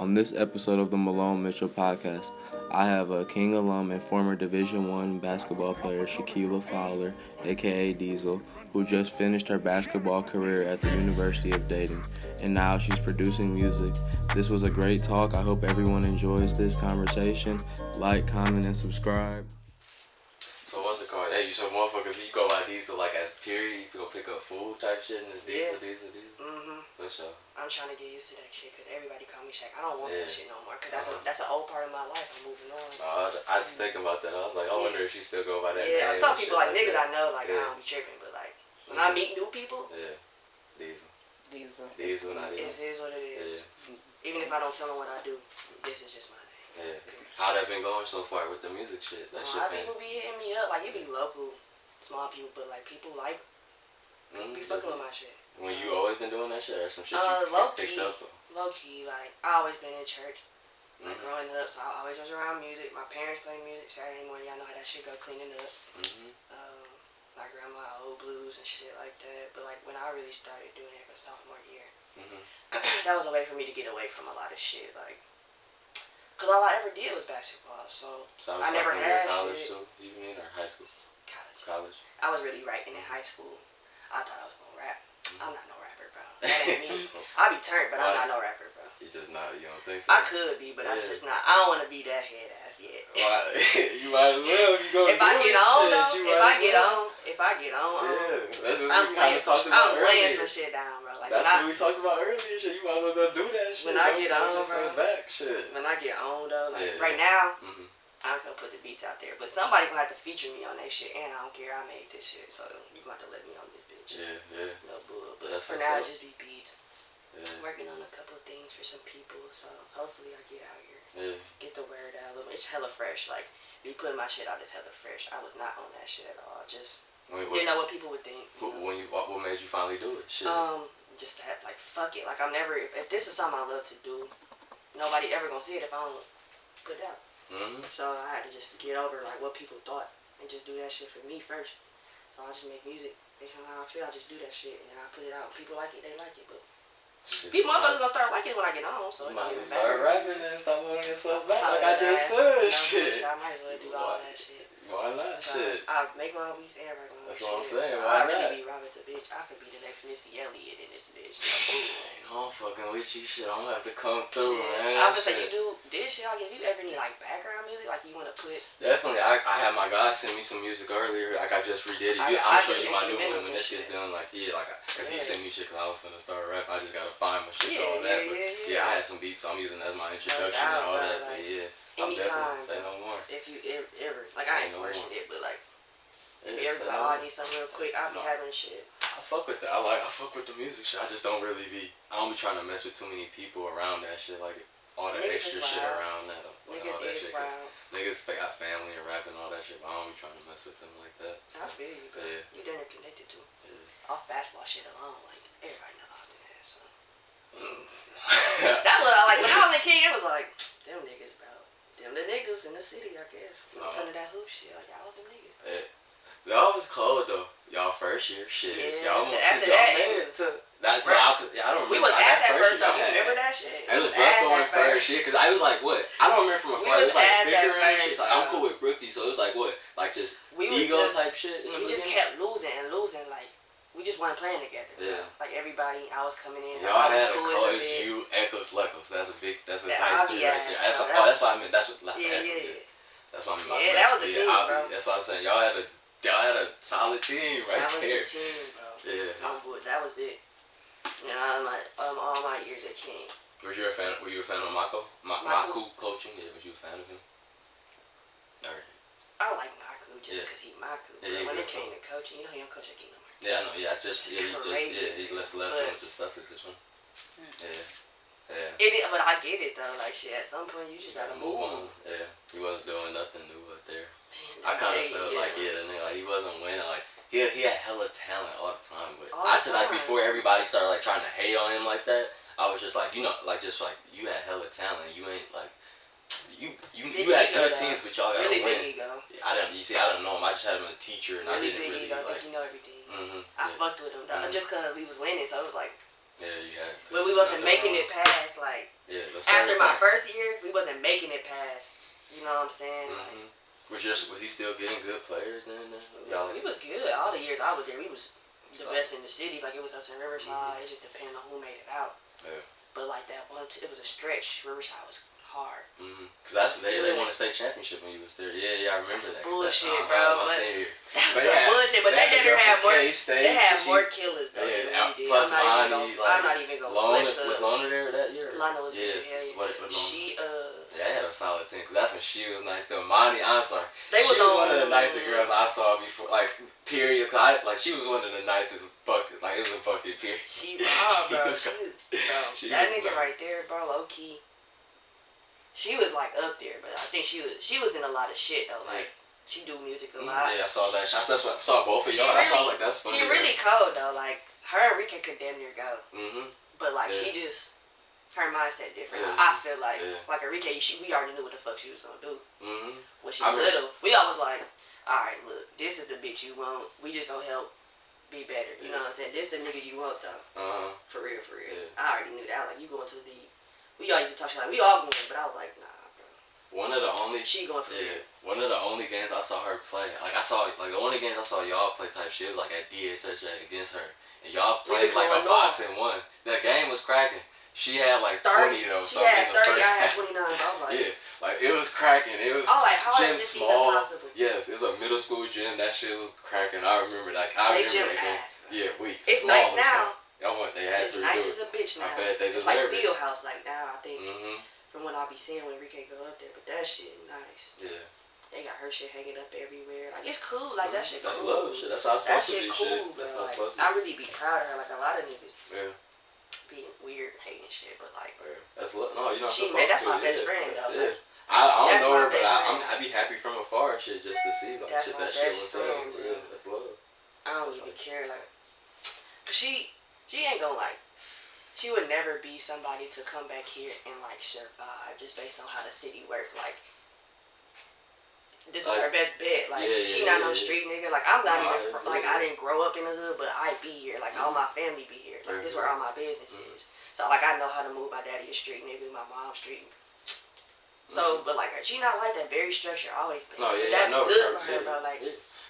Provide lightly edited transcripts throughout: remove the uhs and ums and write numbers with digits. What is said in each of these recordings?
On this episode of the Malone-Mitchell podcast, I have a King alum and former Division I basketball player, Shakeela Fowler, aka Disel, who just finished her basketball career at the University of Dayton, and now she's producing music. This was a great talk. I hope everyone enjoys this conversation. Like, comment, and subscribe. So what's it called? Hey, you some motherfuckers, you go by Disel like as period, you go pick up food type shit and it's Disel. For sure. I'm trying to get used to that shit because everybody call me Shaq. I don't want that shit no more because that's an old part of my life. I'm moving on. So. I was thinking about that. I was like, I wonder if she still go by that name. Yeah, some people like niggas I know, like I don't be tripping, but like when I meet new people, Disel. It is what it is. Even if I don't tell them what I do, this is just my name. Yeah. How that been going so far with the music shit? A lot of people be hitting me up. Like, it be local, small people, but like people like be fucking with my shit. When you always been doing that shit or some shit you picked up? Low key, like I always been in church. Like growing up, so I always was around music. My parents play music Saturday morning. Y'all know how that shit go cleaning up. My grandma old blues and shit like that. But like when I really started doing it for sophomore year, that was a way for me to get away from a lot of shit. Like, cause all I ever did was basketball, so I never had college shit. too, you mean, or high school? College. I was really writing in high school. I thought I was gonna rap. I'm not no rapper, bro. That ain't me. I be turned, but I'm not no rapper, bro. You just not, you don't think so? I could be, but that's just not. I don't want to be that head ass yet. You might as well. If you go. If I get on, though. If I get on. Yeah, that's what we kind of talked about earlier. I'm laying some shit down, bro. Like that's what we talked about earlier. Shit, you might as well go do that shit. When I get on, bro. When I get on, though, like right now. I'm gonna put the beats out there, but somebody gonna have to feature me on that shit, and I don't care. I made this shit, so you gonna have to let me on this bitch. Yeah. No bull, but for now, it just be beats. Yeah. Working on a couple of things for some people, so hopefully I get out here, get the word out a little. It's hella fresh. Like me putting my shit out is hella fresh. I was not on that shit at all. Just didn't know what people would think. What made you finally do it? Shit. Just to have like fuck it. Like I'm never. If this is something I love to do, nobody ever gonna see it if I don't put it out. So I had to just get over like what people thought and just do that shit for me first. So I just make music based on how I feel. I just do that shit and then I put it out. People like it, they like it, but people motherfuckers gonna start liking it when I get on. So you might start rapping and start holding yourself back like I just said. Shit. I might as well do all that shit. Why not? Shit. I make my own beats and write my own shit. That's what I'm saying. So Why I not? really be Robert the bitch. I could be the next Missy Elliott in this bitch. I'm fucking with you, shit. I'm gonna have to come through, man. I'm just saying, you do this shit. Like, if you ever need like background music, like you want to put. Definitely, I had my guy send me some music earlier. Like I just redid it. I'm sure you my new one when this shit's done. Like cause he sent me shit cause I was finna start rap. I just gotta find my shit on that. But I had some beats, so I'm using that as my introduction and all that. But I'm anytime, definitely say no more. If you ever like, I ain't forcing it, but like. If you ever like, I need something real quick, I'll be having shit. I fuck with that. I fuck with the music shit. I just don't really I don't be trying to mess with too many people around that shit. Like all that extra shit around that. Niggas is wild. Niggas got family and rap and all that shit, but I don't be trying to mess with them like that. So. I feel you, bro. You done connected to. Off basketball shit alone, like everybody know Austin ass. So. That's what I like. When I was a kid, it was like them niggas, bro. Them the niggas in the city, I guess. Turn to that hoop shit. Like y'all was them niggas. Y'all was cold though. Y'all first year, shit. Yeah, y'all after that, made it to. That's why I don't remember. We was ass at first though. You remember that shit? It was rough going first year because I was like, what? I don't remember from a first. It was like bigger and shit. Like I'm cool with Brookie, so it was like what? Like just ego type shit. We just kept losing and losing. Like we just weren't playing together. Yeah. Like everybody, I was coming in. Y'all had a college, you Echoes, Lecos. That's a nice three right there. That's why I meant. That's what. Yeah. That's why I mean. Yeah, that was the team, bro. That's why I'm saying y'all had a solid team right there. That was the team, bro. Yeah. That was it. You know, all my years at King. Were you a fan of Mako? Maku coaching? Yeah, was you a fan of him? Alright. I like Maku just because he Maku. Yeah, when it came to coaching, you know he don't coach at King no more. Yeah, I know. Yeah, he left with the Sussex or something. Yeah. But I get it though. Like shit, at some point you just gotta move on. Yeah, he wasn't doing nothing new up there. I kind of felt like he wasn't winning. Like he had hella talent all the time. But I said like before everybody started like trying to hate on him like that, I was just like, you know, like just like you had hella talent. You ain't like you had good teams, but y'all gotta really win. Big ego. I didn't know him. I just had him as a teacher, and really I didn't really ego. like. Think you know everything. I fucked with him though, just cause we was winning, so it was like. Yeah, you had to. But we wasn't making it past, like, after my first year, we wasn't making it past, you know what I'm saying? Mm-hmm. Was he still getting good players then? We was good. All the years I was there, we was the best in the city. Like, it was us in Riverside. It just depended on who made it out. Yeah. But, like, it was a stretch. Riverside was hard. Because that's they won a state championship when you was there. Yeah, I remember that. Bullshit, bro. That's some bullshit. But they never had more. They had more killers though. Yeah, than we did. plus I'm not even gonna flex up. Was Lona there that year? Lona was there. Yeah. She Yeah, I had a solid team because that's when she was nice though. Monty, I'm sorry. She was one of the nicest girls I saw before. Like period. Cause she was one of the nicest bucket. Like it was a bucket period. She was, bro. That nigga right there, bro. Low key. She was like up there, but I think she was in a lot of shit though. Like she do music a lot. Yeah, I saw that. That's what I saw both of y'all. That's why like that's funny. She really cold though. Like her and Rika could damn near go. But like she just her mindset different. I feel like Enrique, we already knew what the fuck she was gonna do. When she was little, we always like, all right, look, this is the bitch you want. We just gonna help be better. You know what I'm saying? This the nigga you want though. For real. Yeah. I already knew that. Like you going to the league. We all used to talk shit like we all going, but I was like, nah, bro. One of the only One of the only games I saw her play, like the only games I saw y'all play type shit was like at DSHA against her, and y'all played like a boxing one. That game was cracking. She had like 20 though, something in the first half. I had 29. I was like, like it was cracking. It was gym small. Yes, it was a middle school gym. That shit was cracking. I remember that. I remember that game. Yeah, it's nice now. They had it's to nice as a bitch now. I bet they it's like Field House like now, I think. From what I be seeing when Enrique go up there, but that shit nice. Yeah. They got her shit hanging up everywhere. Like it's cool. Like that shit. That's cool. love shit. That's how it's supposed to be. Cool, shit. That's like, supposed to be. I really be proud of her. Like a lot of niggas. Yeah. Being weird, hating shit, but like. That's love. No, you're not supposed to. That's my best friend though. Like, I don't know her, but I be happy from afar, shit, just to see like that's shit that shit was saying. Yeah, that's love. I don't even care, like, cause she ain't gonna like. She would never be somebody to come back here and like survive just based on how the city works. Like this is her best bet. Like she not no street nigga. Like I'm not even like I didn't grow up in the hood, but I be here. Like all my family be here. Like this is where all my business is. So like I know how to move. My daddy a street nigga. My mom street. So but like she not like that. Very structured. Always been. No, that's good for her, bro. Like.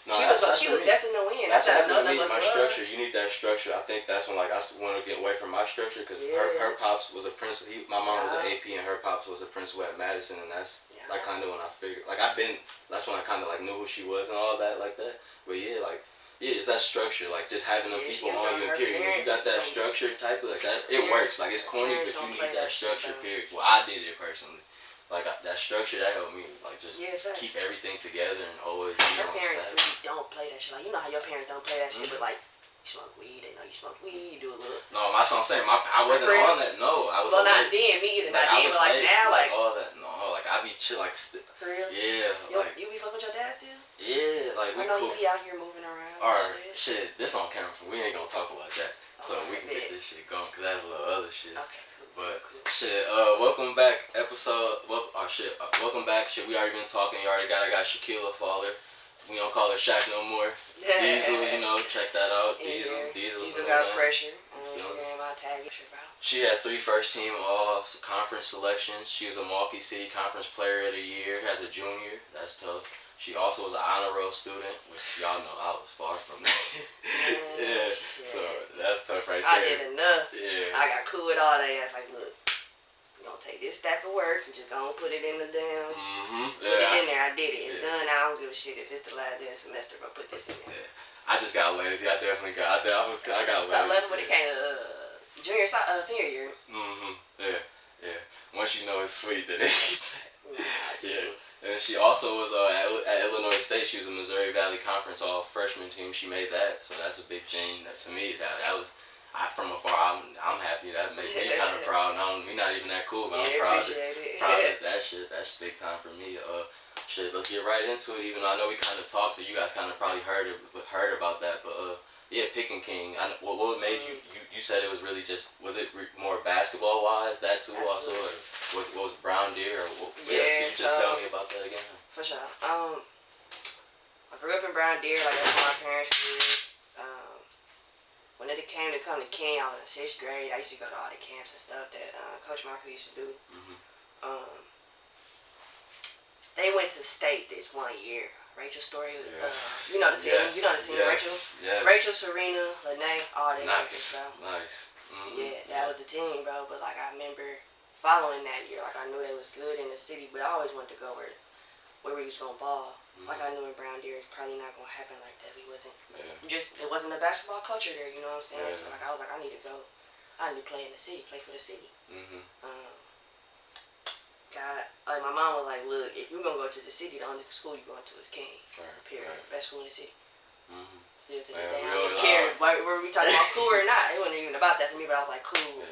No, she was destined to win. That's what I need. My structure. You need that structure. I think that's when like I want to get away from my structure because her pops was a principal. My mom was an AP and her pops was a principal at Madison, and that's like kind of when I figured like that's when I kind of like knew who she was and all that like that. But it's that structure like just having them people on you. Period. When you got that structure type of like that, it works. Like it's corny, but you need that structure. Period. Well, I did it personally. Like that structure that helped me like just keep everything together and always be her on parents staff. really don't play that shit. Like you know how your parents don't play that shit, but like you smoke weed, they know you smoke weed, you do a little. No, that's what I'm saying. I wasn't on that. No, I was. Well, not then, me either. Not then, but like now, like all that. No, like I be chill, like for real. Yeah, you be fucking with your dad still? Yeah, like I know you be out here moving around. Alright, shit. This on camera. We ain't gonna talk about that. So we can get this shit going, cause that's a little other shit. Okay, cool. But shit, welcome back, welcome back. Shit, we already been talking. I got Shakeela Fowler. We don't call her Shaq no more. Diesel, check that out. Diesel got pressure. Instagram, I tag it, bro. She had 3 first-team all-conference selections. She was a Milwaukee City Conference Player of the Year as a junior. That's tough. She also was an honor roll student, which y'all know I was far from that. Yeah, so that's tough right there. I did enough. Yeah. I got cool with all that ass. Like, look, we're going to take this stack of work and just go and put it in the damn. Put it in there. I did it. It's done. I don't give a shit if it's the last day of the semester. Go put this in there. Yeah. I just got lazy. I definitely got. I got lazy. So 11 when it came to senior year. Yeah. Once you know it's sweet, then it's yeah. And she also was at Illinois State. She was a Missouri Valley Conference all freshman team. She made that, so that's a big thing. To me, that was from afar. I'm happy. That makes me kind of proud. We're not even that cool, but I'm proud of that shit. That's big time for me. Shit, let's get right into it. Even though I know we kind of talked, so you guys kind of probably heard about that, but Pick and King. What made you said it was really just, was it more basketball wise that too? Also, or was Brown Deer or what? Can you just tell me about that again? For sure. I grew up in Brown Deer, like that's where my parents grew. when it came to come to King, I was in 6th grade. I used to go to all the camps and stuff that Coach Michael used to do. They went to state this one year. Rachel Story, you know the team. You know the team. Rachel, Serena, Lene, all that. Nice. Yeah, that was the team, bro. But like I remember following that year, like I knew they was good in the city, but I always wanted to go where we was gonna ball. Like I knew in Brown Deer, it's probably not gonna happen like that. We wasn't it wasn't a basketball culture there. You know what I'm saying? So like I was like, I need to go. I need to play in the city, play for the city. Like my mom was like, look, if you're gonna go to the city, the only school you're going to is King. Period. Best school in the city. Still to this day, I don't care were we talking about school or not. It wasn't even about that for me, but I was like, cool.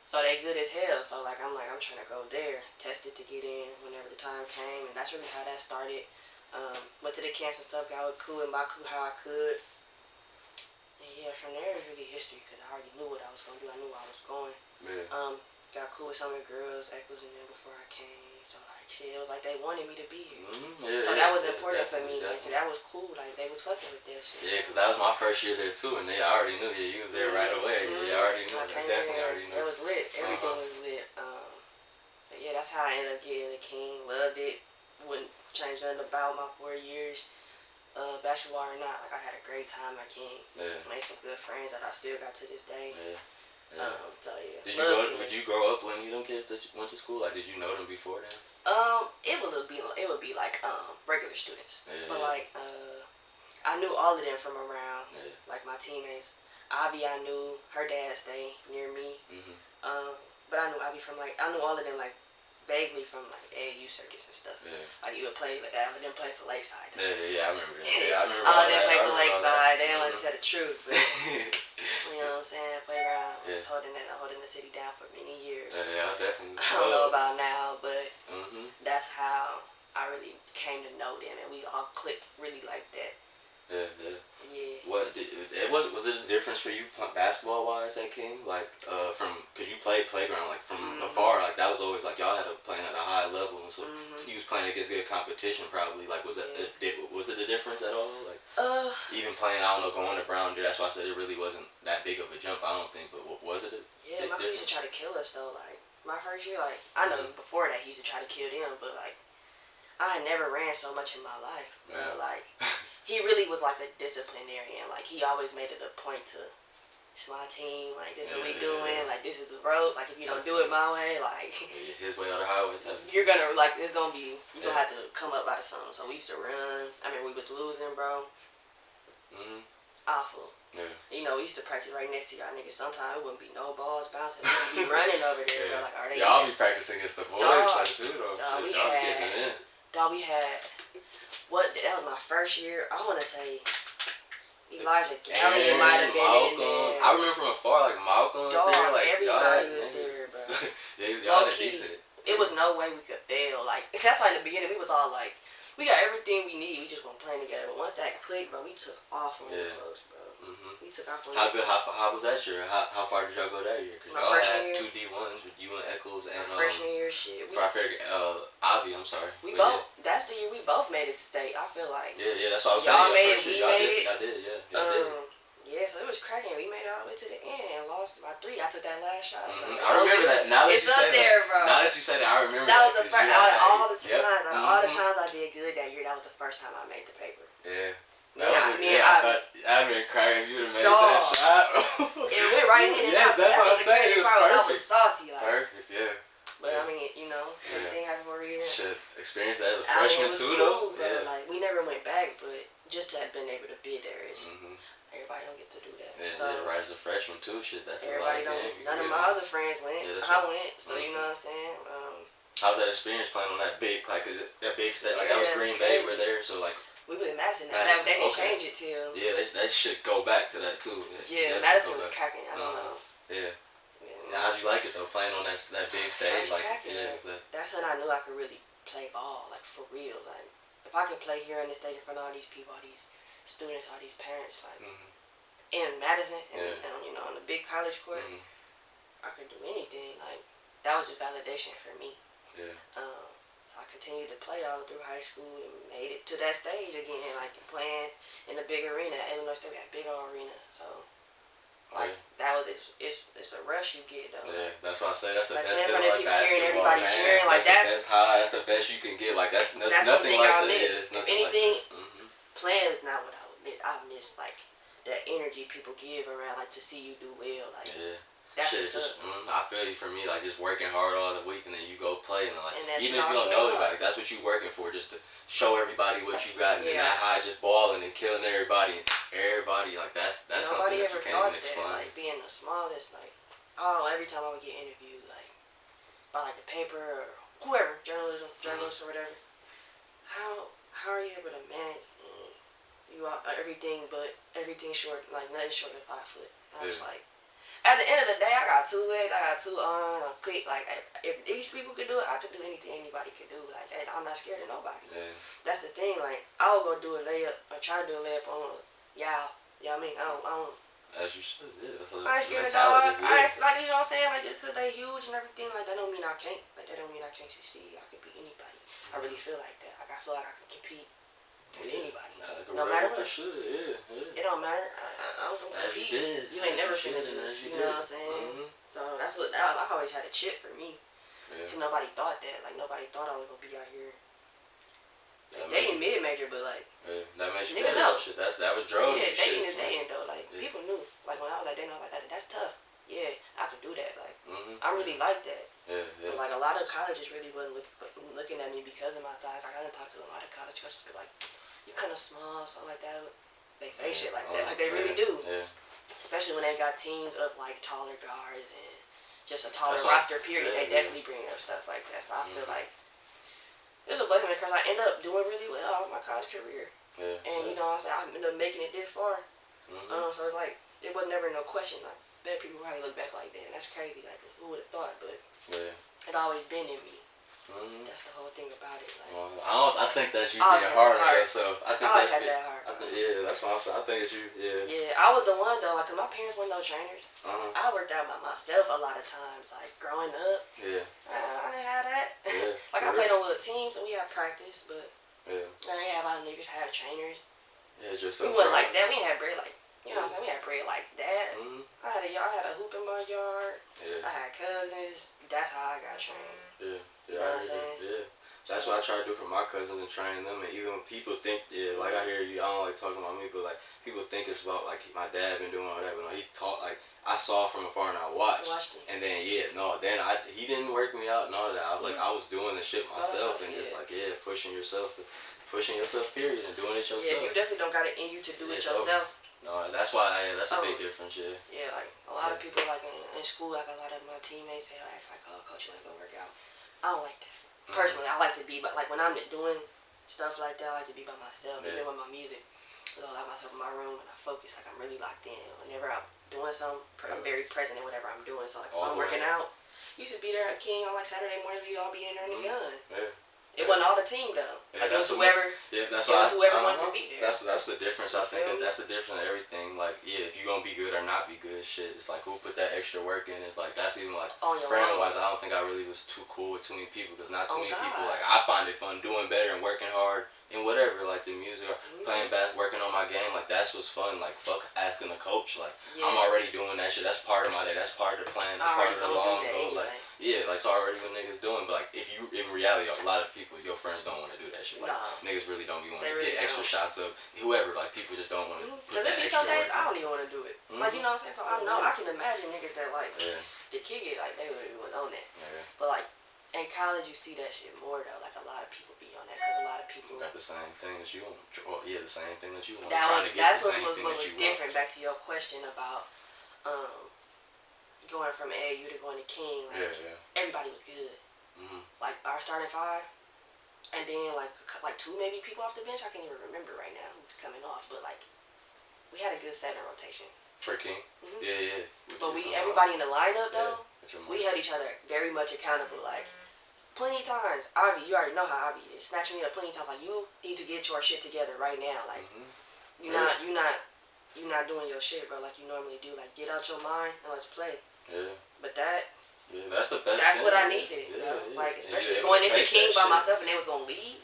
So they good as hell. So like I'm trying to go there, test it to get in whenever the time came, and that's really how that started. Went to the camps and stuff, got with Ku and Baku how I could. And yeah, from there it was really history because I already knew what I was gonna do. I knew where I was going. Got cool with some of the girls, Echoes and them before I came. So like shit, it was like they wanted me to be here. So that was important for me. And so that was cool. Like they was fucking with that shit. Yeah, because that was my first year there too, and I already knew you was there right away. You already knew. Definitely already knew. It was lit. Everything was lit. But yeah, that's how I ended up getting the King. Loved it. Wouldn't change nothing about my 4 years. Basketball or not, like I had a great time at King. Made some good friends that I still got to this day. So yeah. Did you grow up when you them kids that went to school? Like, did you know them before then? It would be like regular students, but like I knew all of them from around, like my teammates. Avi, I knew her dad stayed near me, but I knew Avi from like I knew all of them like vaguely from like AAU circuits and stuff. Like you would play like all of them play for Lakeside. I remember that. I remember all of them play for Lakeside. They don't want to tell the truth, but you know what I'm saying? Playground holding the city down for many years. Definitely. I don't know about now, but that's how I really came to know them, and we all clicked really like that. Yeah. What was it a difference for you basketball wise at King? Like from because you played playground like from afar, like that was always like y'all had to play at a high level, and so you was playing against good competition probably. Like was it a difference at all? Like even playing, I don't know, going to Brown Deer. That's why I said it really wasn't that big of a jump. I don't think, but was it? My coach used to try to kill us though. Like my first year, like I know before that he used to try to kill them, but like I had never ran so much in my life. Like he really was like a disciplinarian. Like he always made it a point to, it's my team. Like this is what we doing. Like this is the ropes. Like if you don't do it my way, like his way or the highway type. You're gonna like it's gonna be you gonna have to come up out of something. So we used to run. I mean we was losing, bro. Awful. You know, we used to practice right next to y'all niggas. Sometimes it wouldn't be no balls bouncing. We would be running over there. Bro. Like, are they? Y'all be practicing against the boys like too though. We had. That was my first year. I want to say Elijah Gallion might have been in there. I remember from afar, like Malcolm was there. Like everybody was there, bro. Y'all decent. It was no way we could fail. Like that's why in the beginning we was all like, we got everything we need. We just gonna play together. But once that clicked, bro, we took off on the folks, bro. We took off on How good? How was that year? How far did y'all go that year? Because y'all had 2 D1s with you and Echoes and freshman year shit. Avi, I'm sorry. We both. That's the year we both made it to state. I feel like. Yeah. That's what I was saying. Y'all made it. We made it. Y'all did. Y'all did. Yeah, so it was cracking. We made it all the way to the end and lost by 3. I took that last shot. I remember that. Now that it's you up say there, that, bro. Now that you say that, I remember that. Was the first out of all the times. Yep. Out of all the times I did good that year, that was the first time I made the paper. Yeah. I thought I'd been crying if you'd have made that shot. It went right in. Yes, that's what I'm saying. It was perfect. I was salty. Like. Perfect, yeah. But I mean, you know, everything happened for a reason. Should experience that as a freshman too, though. Yeah. Like we never went back, but just to have been able to be there is. Everybody don't get to do that. Yeah, so, right as a freshman too, shit. That's everybody a lot. None of my other friends went. I went, so you know what I'm saying. How's that experience playing on that big, like that big stage? Like that was Green Bay, we're there, so like. We was in Madison. They didn't change it till. Yeah, that should go back to that too. Madison was cracking. I don't know. Yeah. How'd you like it though, playing on that big stage? Like, that's when I knew I could really play ball, like for real. Like if I could play here on this stage in front of all these people, all these students, all these parents, like in Madison, and you know, on the big college court, I could do anything. Like that was just validation for me. Yeah. So I continued to play all through high school and made it to that stage again, like playing in the big arena. Illinois State, we had a big old arena, so Like that was it's a rush you get though. Yeah, that's why I say that's the like, best feeling feeling like people hearing basketball, everybody man. cheering, like That's the best high. That's the best you can get. Like that's nothing like that. Miss. Yeah, If anything, like playing is not what I would miss. I miss like that energy people give around, like to see you do well. Like that's shit, just I feel you. For me, like just working hard all the week and then you go play and like and even if you don't know anybody, that's what you working for, just to show everybody what you got and then that high just balling and killing everybody. Everybody like that's something that you can't even explain. Like being the smallest, like I don't know. Every time I would get interviewed, like by like the paper or whoever, journalists or whatever. How are you able to manage? You are everything, but everything short, like nothing short of 5 foot. I was like, at the end of the day, I got 2 legs, I got 2 arms, I'm quick. Like if these people could do it, I could do anything anybody could do. Like I'm not scared of nobody. That's the thing. Like I will go do a layup or try to do a layup on y'all. You know what I mean? I don't. As you should, That's a I ain't scared of mentality, dog. I ain't, like, you know what I'm saying? Like, just because they huge and everything, like, that don't mean I can't. Like, that don't mean I can't succeed. I could beat anybody. I really feel like that. Like, I feel like I can compete with anybody. Like no matter what. It don't matter. I don't compete. You ain't never finished this. You know what I'm saying? So, that's what, I always had a chip for me. Because nobody thought that. Like, nobody thought I was going to be out here. Like, dating mid-major, but like that makes you niggas know. Shit. That was drug. Yeah, dating is dating though. Like people knew. Like when I was like dating, I was like that's tough. Yeah, I could do that. Like I really like that. But like a lot of colleges really wasn't looking at me because of my size. Like I didn't talk to a lot of college coaches. Be like, you kind of small, something like that. They say shit like that. Like they really do. Especially when they got teams of like taller guards and just a taller roster. Period. They definitely bring up stuff like that. So I feel like. It was a blessing because I ended up doing really well in my college career. And you know what I'm saying? I ended up making it this far. So it's like, there was never no question. Like, bet people probably look back like, damn, that's crazy. Like, who would have thought? But it always been in me. That's the whole thing about it. Like, I think that you being hard on yourself. I think always had that heart. That's what I'm saying. I think that you, Yeah, I was the one though. Like, 'cause my parents weren't no trainers. I worked out by myself a lot of times. Like, growing up. I didn't have that. Like, I played on little teams and we had practice, but I didn't have our niggas have trainers. Yeah, it's yourself. We wasn't like that. We ain't had bread like, you know what I'm saying? We had bread like that. I had a hoop in my yard. I had cousins. That's how I got trained. You know what I'm saying? That's what I try to do for my cousins and train them. And even when people think, like I hear you, I don't like talking about me, but like people think it's about like my dad been doing all that, but no, he taught like I saw from afar and I watched. And then he didn't work me out and all that. I was like I was doing the shit myself and just like pushing yourself period and doing it yourself. Yeah, you definitely don't got it in you to do it yourself. No, that's why that's a big difference. Yeah, like a lot of people like in school, like a lot of my teammates they ask like, oh, coach, you wanna go work out? I don't like that. Personally, I like to be, but like when I'm doing stuff like that, I like to be by myself. Even with my music, I don't like myself in my room and I focus. Like I'm really locked in. Whenever I'm doing something, I'm very present in whatever I'm doing. So like when I'm working out, used to be there at King on like Saturday morning. We all be in there in the gun. It wasn't all the team though. Like it was whoever. Whoever wanted to be there. That's the difference. I think that's the difference in everything. Like if you gonna be good or not be good, shit. It's like who put that extra work in. It's like that's even like friend wise. I don't think I really was too cool with too many people because not too many people. Like I find it fun doing better and working hard and whatever. Like the music or playing back, working on my game. Like that's what's fun. Like fuck asking the coach. Like I'm already doing that shit. That's part of my day. That's part of the plan. That's part of the long goal. Like like it's already what niggas doing. But like if you in reality, a lot of people, your friends don't want to do that shit. Like niggas really don't be wanting to get extra shots of whoever. Like people just don't want to put that extra work. Some days I don't even want to do it. Like you know what I'm saying. So I know I can imagine niggas that like to kick it like they really want on that. But like in college you see that shit more though. Like a lot of people be on that because a lot of people got the same thing that you want. The same thing that you want. That's what was different. Back to your question about going from AAU to going to King. Like everybody was good. Like our starting 5. And then like 2 maybe people off the bench. I can't even remember right now who's coming off, but like we had a good 7 rotation. For King? But everybody in the lineup though, we held each other very much accountable. Like plenty of times, Avi, you already know how Avi is, snatching me up plenty of times. Like you need to get your shit together right now. Like you're not doing your shit, bro. Like you normally do. Like get out your mind and let's play. But that's the best. That's what I needed. Like especially going into King by myself and they was gonna lead.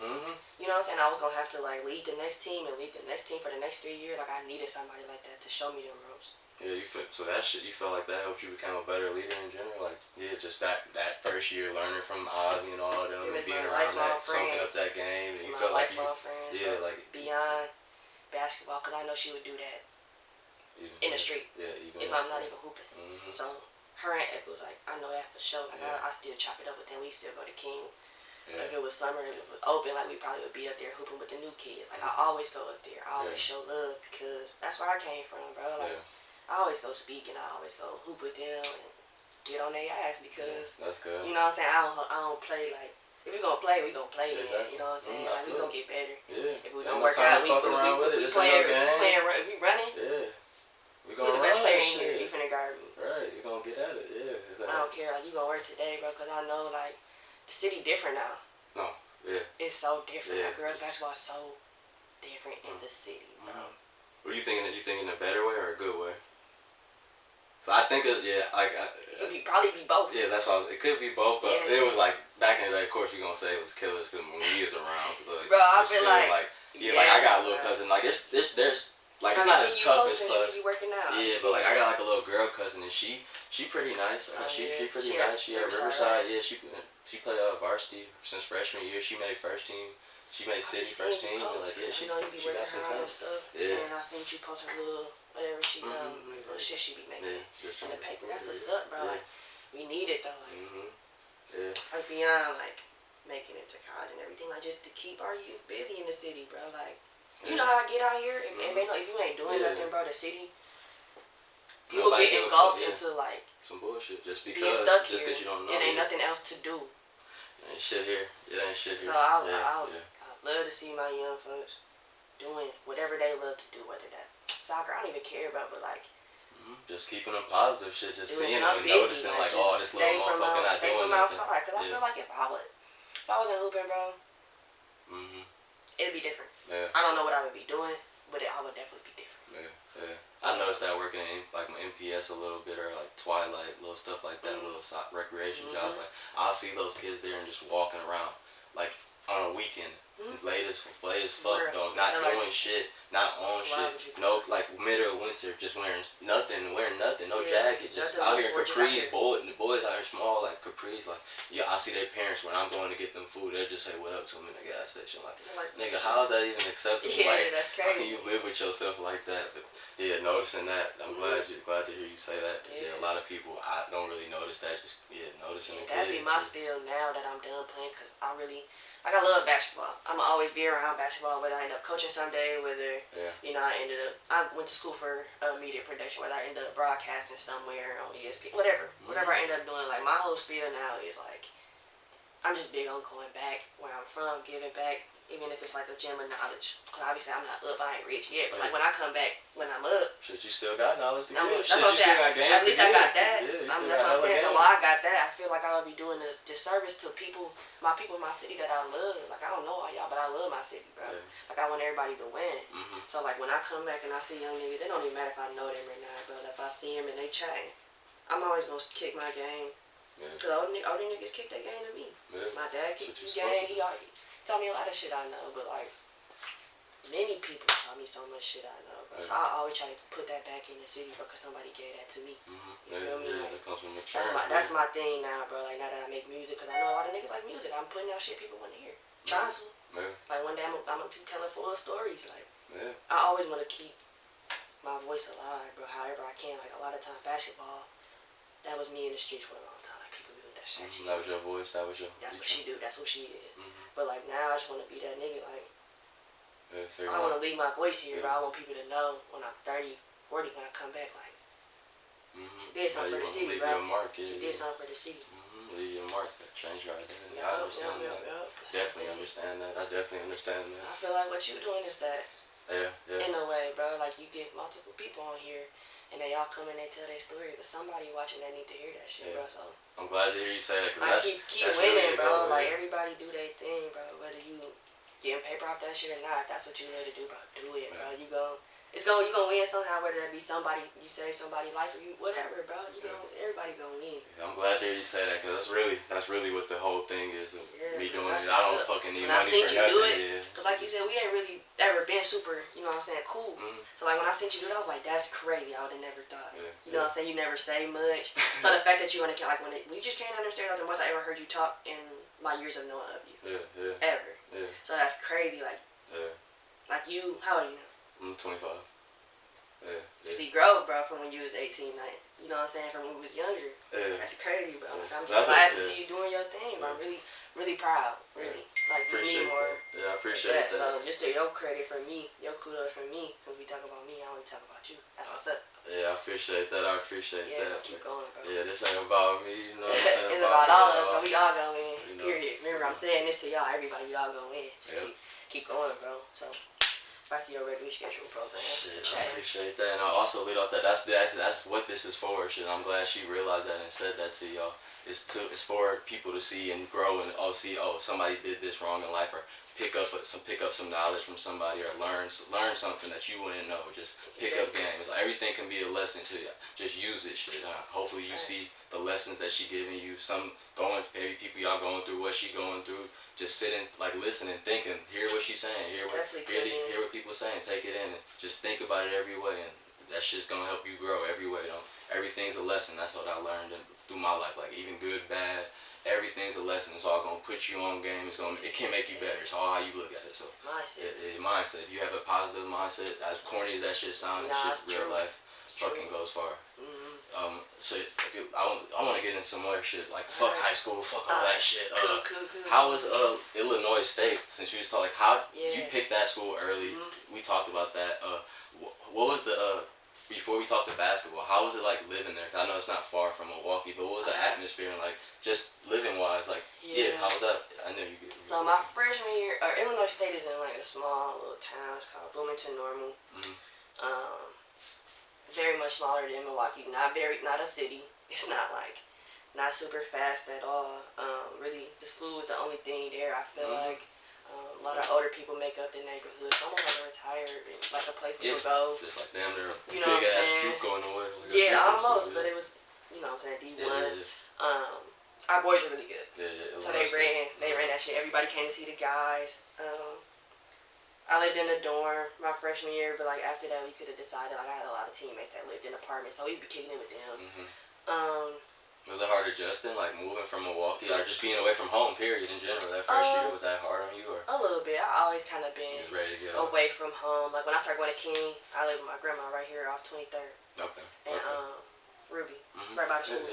You know what I'm saying? I was gonna have to like lead the next team and lead the next team for the next 3 years. Like I needed somebody like that to show me them ropes. Yeah, so that shit, you felt like that helped you become a better leader in general? Like, yeah, just that first year learning from Ivy and all them and being around that, soaking up that game, and you felt like you, friends, yeah, like beyond basketball, because I know she would do that in the street. Yeah, even if I'm not even hooping. Mm-hmm. So her and Echo was like, I know that for sure. Like Yeah. I still chop it up with them. We still go to King. Yeah. Like it was summer, if it was open, like we probably would be up there hooping with the new kids. Like I always go up there. I always show love because that's where I came from, bro. Like I always go speak and I always go hoop with them and get on their ass because that's good. you know what I'm saying. I don't play like. If we gonna play, we gonna play. Exactly. You know what I'm saying? Like we gonna get better. Yeah. If we don't work out, we running. If we running. Yeah. We You're the best player in here. You finna guard me. Right. You gonna get at it. Yeah. Exactly. I don't care. Like you gonna work today, bro. Cause I know like the city different now. No. Yeah. It's so different. Yeah. Like, girls basketball is so different in the city, bro. What are you thinking? You thinking a better way or a good way? So I think like it could probably be both. Yeah, that's why it could be both. But it was like back in the day. Of course, you're gonna say it was killers because when we was around, like, bro, I feel like like I got a little cousin. Like there's like it's not as tough as Plus. Yeah, but like I got like a little girl cousin and she pretty nice. She pretty nice. She at Riverside. Yeah, she played varsity since freshman year. She made first team. She made city first team. And like you know you be working hard and stuff. Yeah. And I seen you post her little whatever she little shit she be making in the paper. That's what's up, bro. Like we need it though. Like like beyond like making it to college and everything. Like just to keep our youth busy in the city, bro. Like. You know how I get out here, if you ain't doing nothing, bro, the city, you will get engulfed into, like, some bullshit just because you don't know. It ain't nothing else to do. It ain't shit here. So I love to see my young folks doing whatever they love to do, whether that soccer, I don't even care about, but, like, just keeping them positive shit, just seeing them and noticing, like, oh, this little motherfucker not doing nothing. Outside, because I feel like if I wasn't hooping, bro, it'd be different. Yeah. I don't know what I would be doing, but I would definitely be different. Yeah. I noticed that working in like my MPS a little bit or like Twilight, little stuff like that, little recreation jobs. Like I'll see those kids there and just walking around like on a weekend, late as fuck, dog, not doing shit, not on shit, no like middle of winter, just wearing nothing, no jacket, just out here in capris. Boys out here small like capris. Like I see their parents when I'm going to get them food, they'll just say what up to them in the gas station. Like nigga, how is that even acceptable? Yeah, like that's crazy. how can you live with yourself like that? But yeah, noticing that, I'm glad to hear you say that. Yeah, a lot of people I don't really notice that. Just noticing the kids. That'd be my spiel now that I'm done playing, cause I love basketball. I'ma always be around basketball. Whether I end up coaching someday, whether I went to school for media production. Whether I end up broadcasting somewhere on ESPN, whatever I end up doing. Like my whole spiel now is like, I'm just big on going back where I'm from, giving back. Even if it's like a gem of knowledge. Cause obviously I'm not up, I ain't rich yet. But like when I come back, when I'm up. Shit, you still got knowledge to give. That's what I'm saying. At least I got that. That's what I'm saying. So while I got that, I feel like I would be doing a disservice to my city that I love. Like I don't know all y'all, but I love my city, bro. Like I want everybody to win. So like when I come back and I see young niggas, it don't even matter if I know them or not, but if I see them and they change, I'm always gonna kick my game. Cause older niggas kick their game to me. My dad kicked his game. He already taught me a lot of shit I know, but like many people taught me so much shit I know, bro. So I always try to put that back in the city, bro, cause somebody gave that to me. You feel me? Like, that comes from maturity. That's my thing now, bro. Like now that I make music, cause I know a lot of niggas like music. I'm putting out shit people want to hear. Trying to. Like one day I'm gonna be telling full stories. Like I always want to keep my voice alive, bro. However I can. Like a lot of time basketball, that was me in the streets for a long time. Like people knew that shit. That was your voice. That's what she do. That's what she is. But like now I just want to be that nigga. Like I want to leave my voice here, but I want people to know when I'm 30, 40, when I come back, like she did something for the city, bro. She did something for the city. Leave your mark. Change your identity. I understand that. Definitely understand that. I definitely understand that. I feel like what you doing is that. Yeah. In a way, bro. Like you get multiple people on here. And they all come and they tell their story, but somebody watching that need to hear that shit, bro. So I'm glad to hear you say that. Cause keep winning, really bro. Like everybody do their thing, bro. Whether you getting paper off that shit or not, that's what you ready to do, bro. Do it, bro. You gonna win somehow. Whether that be somebody you save somebody's life or you whatever, bro. Everybody everybody gonna win. Yeah, I'm glad that you say that, because that's really what the whole thing is. Yeah, Me doing that's it, I don't what's up. fucking need When I money seen for you nothing. do it, Yeah. cause like you said, we ain't really ever been super, you know what I'm saying, cool. So like when I seen you do it, I was like, that's crazy. I would have never thought. You know what I'm saying? You never say much. So the fact that you like when you just came down the stairs, and once I ever heard you talk in my years of knowing of you. Ever. So that's crazy. Like you, how old are you now? I'm 25. See, growth, bro, from when you was 18, like, you know what I'm saying, from when we was younger. That's crazy, bro. Like, I'm just glad to see you doing your thing, bro. I'm really, really proud, really. Like, we need more. Yeah, I appreciate that. So, just to your credit for me, your kudos for me, since we talk about me, I only talk about you. That's what's up. Yeah, I appreciate that. I appreciate that. Yeah, keep going, bro. Yeah, this ain't about me, you know what I'm saying? It's about all of us, bro. We all gonna win, you know. period. Remember, I'm saying this to y'all, everybody, we all gonna win. Just keep going, bro. So, back to your regularly scheduled program. Shit, I appreciate that, and I also lead off that. That's what this is for. Shit, I'm glad she realized that and said that to y'all. It's for people to see and grow and see somebody did this wrong in life, or pick up some knowledge from somebody, or learn something that you wouldn't know. Just pick up game. It's like everything can be a lesson to you. Just use it. Shit. Hopefully you see the lessons that she giving you. Maybe people y'all going through what she going through. Just sitting, like, listening, thinking, hear what she's saying, hear what people saying, take it in, and just think about it every way, and that shit's gonna help you grow every way. Everything's a lesson. That's what I learned through my life. Like, even good, bad, everything's a lesson. It's all gonna put you on game. It can make you better. It's all how you look at it. So mindset. If you have a positive mindset, as corny as that shit sounds, shit real life fucking goes far. So I want to get into some more shit, like fuck high school, fuck all that shit. Cool. How was Illinois State, since you was talking, like, how you picked that school early? We talked about that. What was the before we talked to basketball, how was it like living there? 'Cause I know it's not far from Milwaukee, but what was the atmosphere and, like, just living wise, like, how was that? I know you get. So my freshman year, Illinois State is in like a small little town. It's called Bloomington Normal. Very much smaller than Milwaukee. Not a city. It's not super fast at all. Really, the school is the only thing there. I feel like a lot of older people make up the neighborhood. It's almost like a retired, like a place people go. Just like damn near a you know big ass saying? juke going away. Like Yeah, almost. But it was, you know what I'm saying, D1. Our boys were really good. So they ran that shit. Everybody came to see the guys. I lived in a dorm my freshman year, but like after that we could have decided, like, I had a lot of teammates that lived in apartments, so we'd be kicking it with them. Was it hard adjusting, like moving from Milwaukee, or just being away from home, period, in general? That first year, was that hard on you, or? A little bit. I always kind of been ready to get away from home. Like when I started going to King, I lived with my grandma right here off 23rd. Okay. And Ruby, right by the school.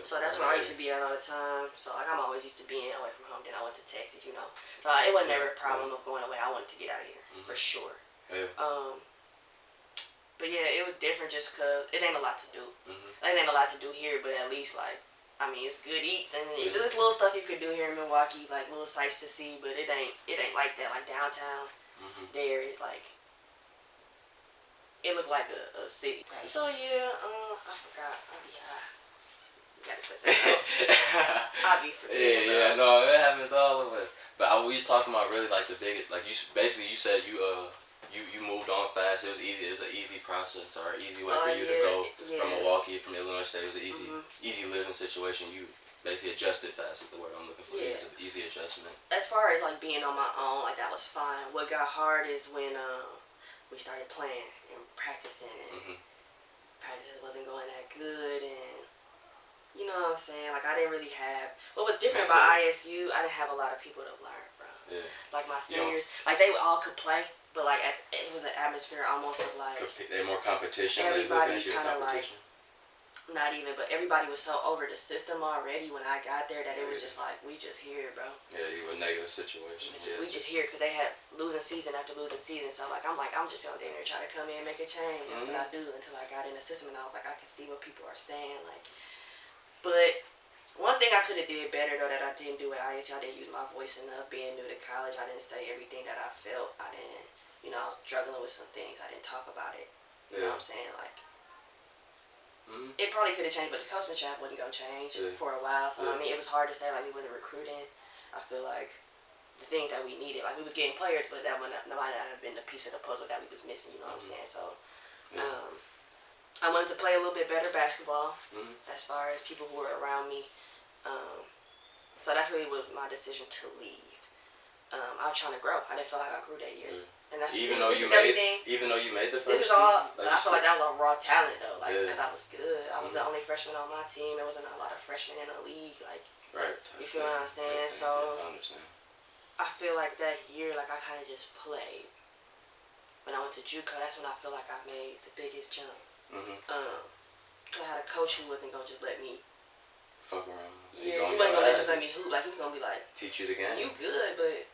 So that's where I used to be at all the time. So like I'm always used to being away from home. Then I went to Texas, you know. So it wasn't never a problem of going away. I wanted to get out of here for sure. But yeah, it was different just cause it ain't a lot to do. It ain't a lot to do here, but at least like, I mean, it's good eats and it's little stuff you could do here in Milwaukee, like little sights to see. But it ain't like that. Like downtown, there is like. It looked like a city. So yeah, I forgot. I'll be high. You gotta put that out. I'll be forgetting. Yeah, no, it happens all of us. But we was talking about really like the biggest, like you said you moved on fast. It was easy. It was an easy process, or an easy way for you to go from Milwaukee, from Illinois State. It was an easy living situation. You basically adjusted fast is the word I'm looking for. It was an easy adjustment. As far as like being on my own, like that was fine. What got hard is when we started playing and practicing, and practice wasn't going that good, and you know what I'm saying? Like I didn't really have. What was different about ISU? I didn't have a lot of people to learn from. Like my seniors, like they all could play, but like it was an atmosphere almost of like they're more competition. Everybody kind of like. Not even, but everybody was so over the system already when I got there that it was just like, we just here, bro. Yeah, you were a negative situation. We just here because they had losing season after losing season. So like, I'm just going there try to come in and make a change. That's what I do until I got in the system and I was like, I can see what people are saying. Like, but one thing I could have did better though that I didn't do at ISU, I didn't use my voice enough. Being new to college, I didn't say everything that I felt. I didn't, I was struggling with some things. I didn't talk about it. You know what I'm saying? Like. It probably could have changed, but the coaching staff wasn't going to change for a while. So, I mean, it was hard to say, like, we wasn't recruiting. I feel like the things that we needed, like, we was getting players, but that might not have been the piece of the puzzle that we was missing, you know what I'm saying? So, I wanted to play a little bit better basketball as far as people who were around me. So that really was my decision to leave. I was trying to grow. I didn't feel like I grew that year. And that's even though you made the first this is all, season, I feel like that was a raw talent though, like, Yeah. because I was good. I was the only freshman on my team. There wasn't a lot of freshmen in the league, like, right? you feel what I'm saying? So I understand. I feel like that year, like, I kind of just played. When I went to JUCO, that's when I feel like I made the biggest jump. I had a coach who wasn't gonna just let me fuck around. Yeah, he wasn't gonna just let me hoop. Like, he was gonna be like, teach you the game. You good, but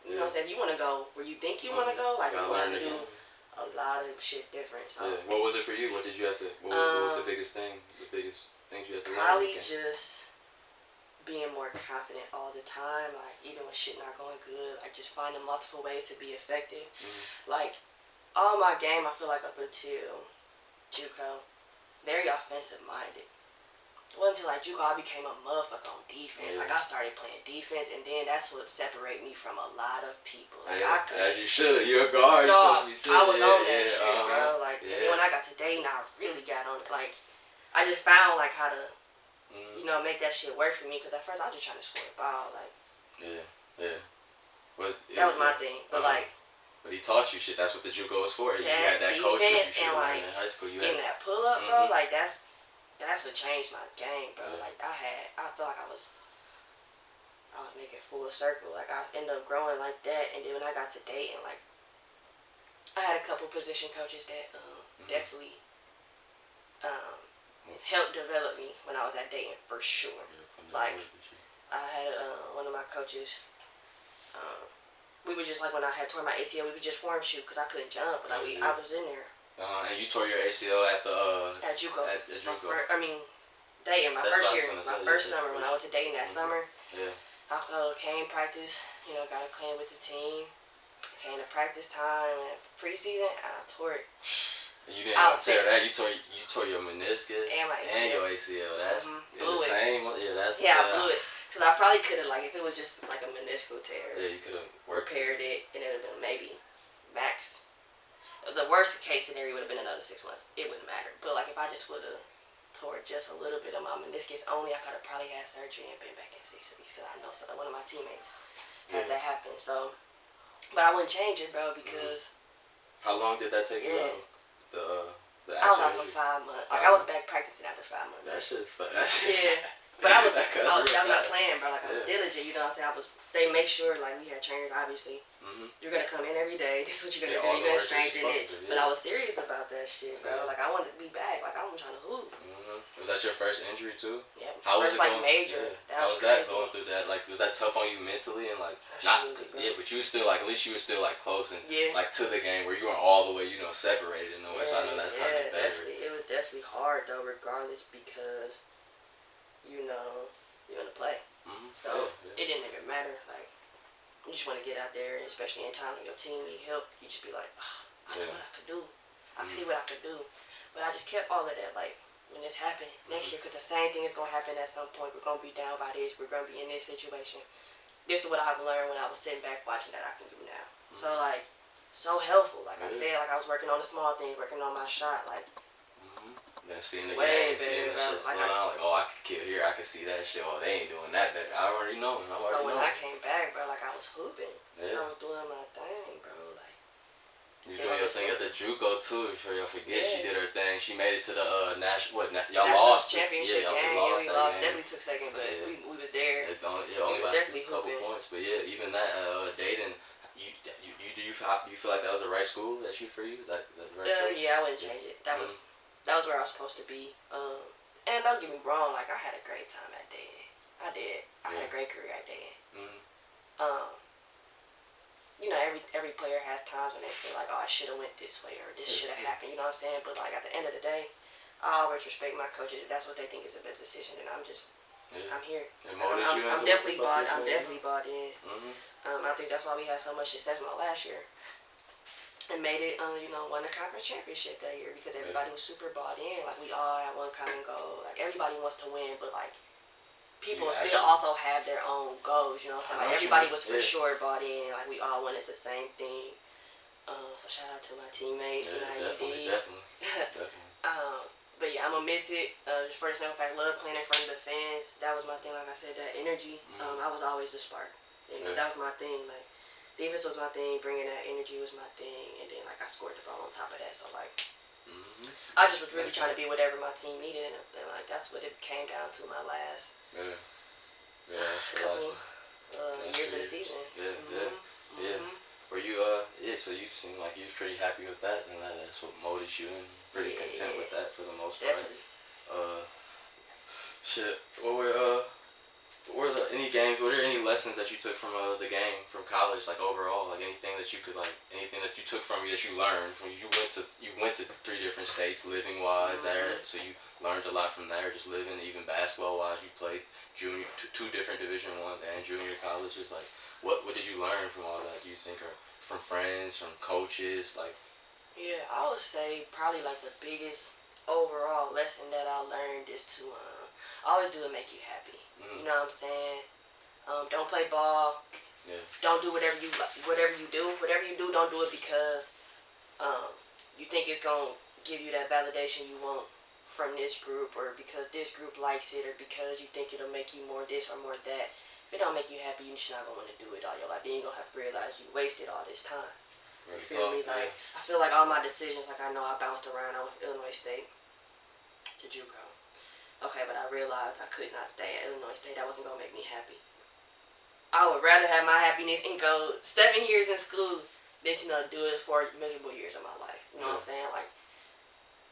you know what I'm saying? If you wanna go where you think you wanna go, like, you have to do a lot of shit different. So what was it for you? What did you have to? What was the biggest thing? The biggest things you had to learn? Probably just being more confident all the time. Like, even when shit not going good, like, just finding multiple ways to be effective. Like, all my game, I feel like up until JUCO, very offensive minded. It wasn't until like JUCO I became a motherfucker on defense. Like, I started playing defense, and then that's what separated me from a lot of people. Like, as you should. You're a guard. Dog, I was on that shit, bro. Like, and then when I got to Dayton, I really got on it. Like, I just found like how to, you know, make that shit work for me. Because at first I was just trying to score the ball. Like, that was my thing. But like. But he taught you shit. That's what the JUCO was for. You had that coach that you should have learned in high school. Getting that pull up, bro. Like, that's what changed my game, bro. Like, I felt like I was making full circle. Like, I ended up growing like that. And then when I got to Dayton, like, I had a couple position coaches that definitely helped develop me when I was at Dayton, for sure. Like, I had one of my coaches. We were just like, when I had torn my ACL, we would just form shoot because I couldn't jump. But like, I was in there. And you tore your ACL at the at JUCO. At JUCO. Dayton, my first year, my first summer when I went to Dayton that summer. I came practice, you know, got acquainted with the team. Came to practice time and preseason, I tore it. You didn't tear that. You tore your meniscus and my ACL. And your ACL. That's blew the it. same. Yeah, that's I blew it. Because I probably could have, like, if it was just like a meniscal tear, you could have repaired it, and it would have been maybe max. The worst case scenario would have been another 6 months. It wouldn't matter. But like, if I just would have tore just a little bit of my meniscus only, I could have probably had surgery and been back in 6 weeks. Because I know one of my teammates had that happen. So, but I wouldn't change it, bro, because. How long did that take you out? I was out for 5 months. Like, I was back practicing after 5 months. That shit's fun. But I'm not playing, bro. Like, I was diligent, you know what I'm saying? They make sure, like, we had trainers, obviously. You're going to come in every day. This is what you're going to do. You're going to strengthen it. But I was serious about that shit, bro. Like, I wanted to be back. Like, I was trying to hoop. Was that your first injury, too? Yeah. How was it going? Major. How was that going through that? Like, was that tough on you mentally? And, like, but you still, like, at least you were still, like, close and, like, to the game where you weren't all the way, you know, separated in a way. So I know that's kind of better. Definitely. It was definitely hard, though, regardless, because, you know, you're going to play. So it didn't even matter. Like, you just want to get out there, especially in time when your team need help. You just be like, I know what I could do. I can see what I could do. But I just kept all of that, like, when this happened next year, because the same thing is going to happen at some point. We're going to be down by this. We're going to be in this situation. This is what I've learned when I was sitting back watching that I can do now. So, like, so helpful. Like I said, like, I was working on the small things, working on my shot, like. Then seeing the game, seeing the shit slowing out, like, oh, I can kill here, I can see that shit. Oh, they ain't doing that better. I already know. So when I came back, bro, like, I was hooping. I was doing my thing, bro. Like, you doing your thing at the JUCO too. Sure, y'all forget she did her thing. She made it to the national. Y'all lost championship game. We lost. Definitely took second, but we was there. Only by a couple points, but yeah, even that Dayton. Do you feel like that was the right school for you? Like the right choice? Yeah, I wouldn't change it. That was where I was supposed to be. And don't get me wrong, like, I had a great time at Dayton. I did. I had a great career at Dayton. You know, every player has times when they feel like, oh, I should have went this way or this should have happened. You know what I'm saying? But like, at the end of the day, I always respect my coaches. If that's what they think is the best decision, and I'm here. I'm definitely bought in. I think that's why we had so much success my last year. And made it, won the conference championship that year because everybody was super bought in. Like, we all had one common goal. Like, everybody wants to win, but like, people still also have their own goals, you know what I'm saying? Like, everybody was for sure bought in. Like, we all wanted the same thing. So shout out to my teammates and IED. Definitely. But yeah, I'm gonna miss it. For the simple fact, I love playing in front of the fans. That was my thing. Like I said, that energy. I was always the spark. You know, that was my thing. Like defense was my thing. Bringing that energy was my thing. And then like I scored the ball on top of that. So like, I just was really trying to be whatever my team needed, and like that's what it came down to. My last couple years of the season. Yeah. Were you so you seem like you was pretty happy with that, and that's what molded you, and pretty content with that for the most part. Definitely. Shit. Were there any lessons that you took from the game from college, like overall, like anything that you took from you that you learned from you went to 3 different states living wise there, so you learned a lot from there, just living, even basketball wise. You played two different Division 1s and junior colleges. Like what did you learn from all that? Do you think, or from friends, from coaches, like? Yeah, I would say probably like the biggest overall lesson that I learned is to always do what make you happy. You know what I'm saying? Don't play ball. Yeah. Don't do whatever you do. Whatever you do, don't do it because you think it's gonna give you that validation you want from this group, or because this group likes it, or because you think it'll make you more this or more that. If it don't make you happy, you're just not gonna want to do it all your life. Then you're gonna have to realize you wasted all this time. You feel me? Like I feel like all my decisions, like I know I bounced around. I went from Illinois State to JUCO. Okay, but I realized I could not stay at Illinois State. That wasn't gonna make me happy. I would rather have my happiness and go 7 years in school than do it for miserable years of my life. You know what I'm saying? Like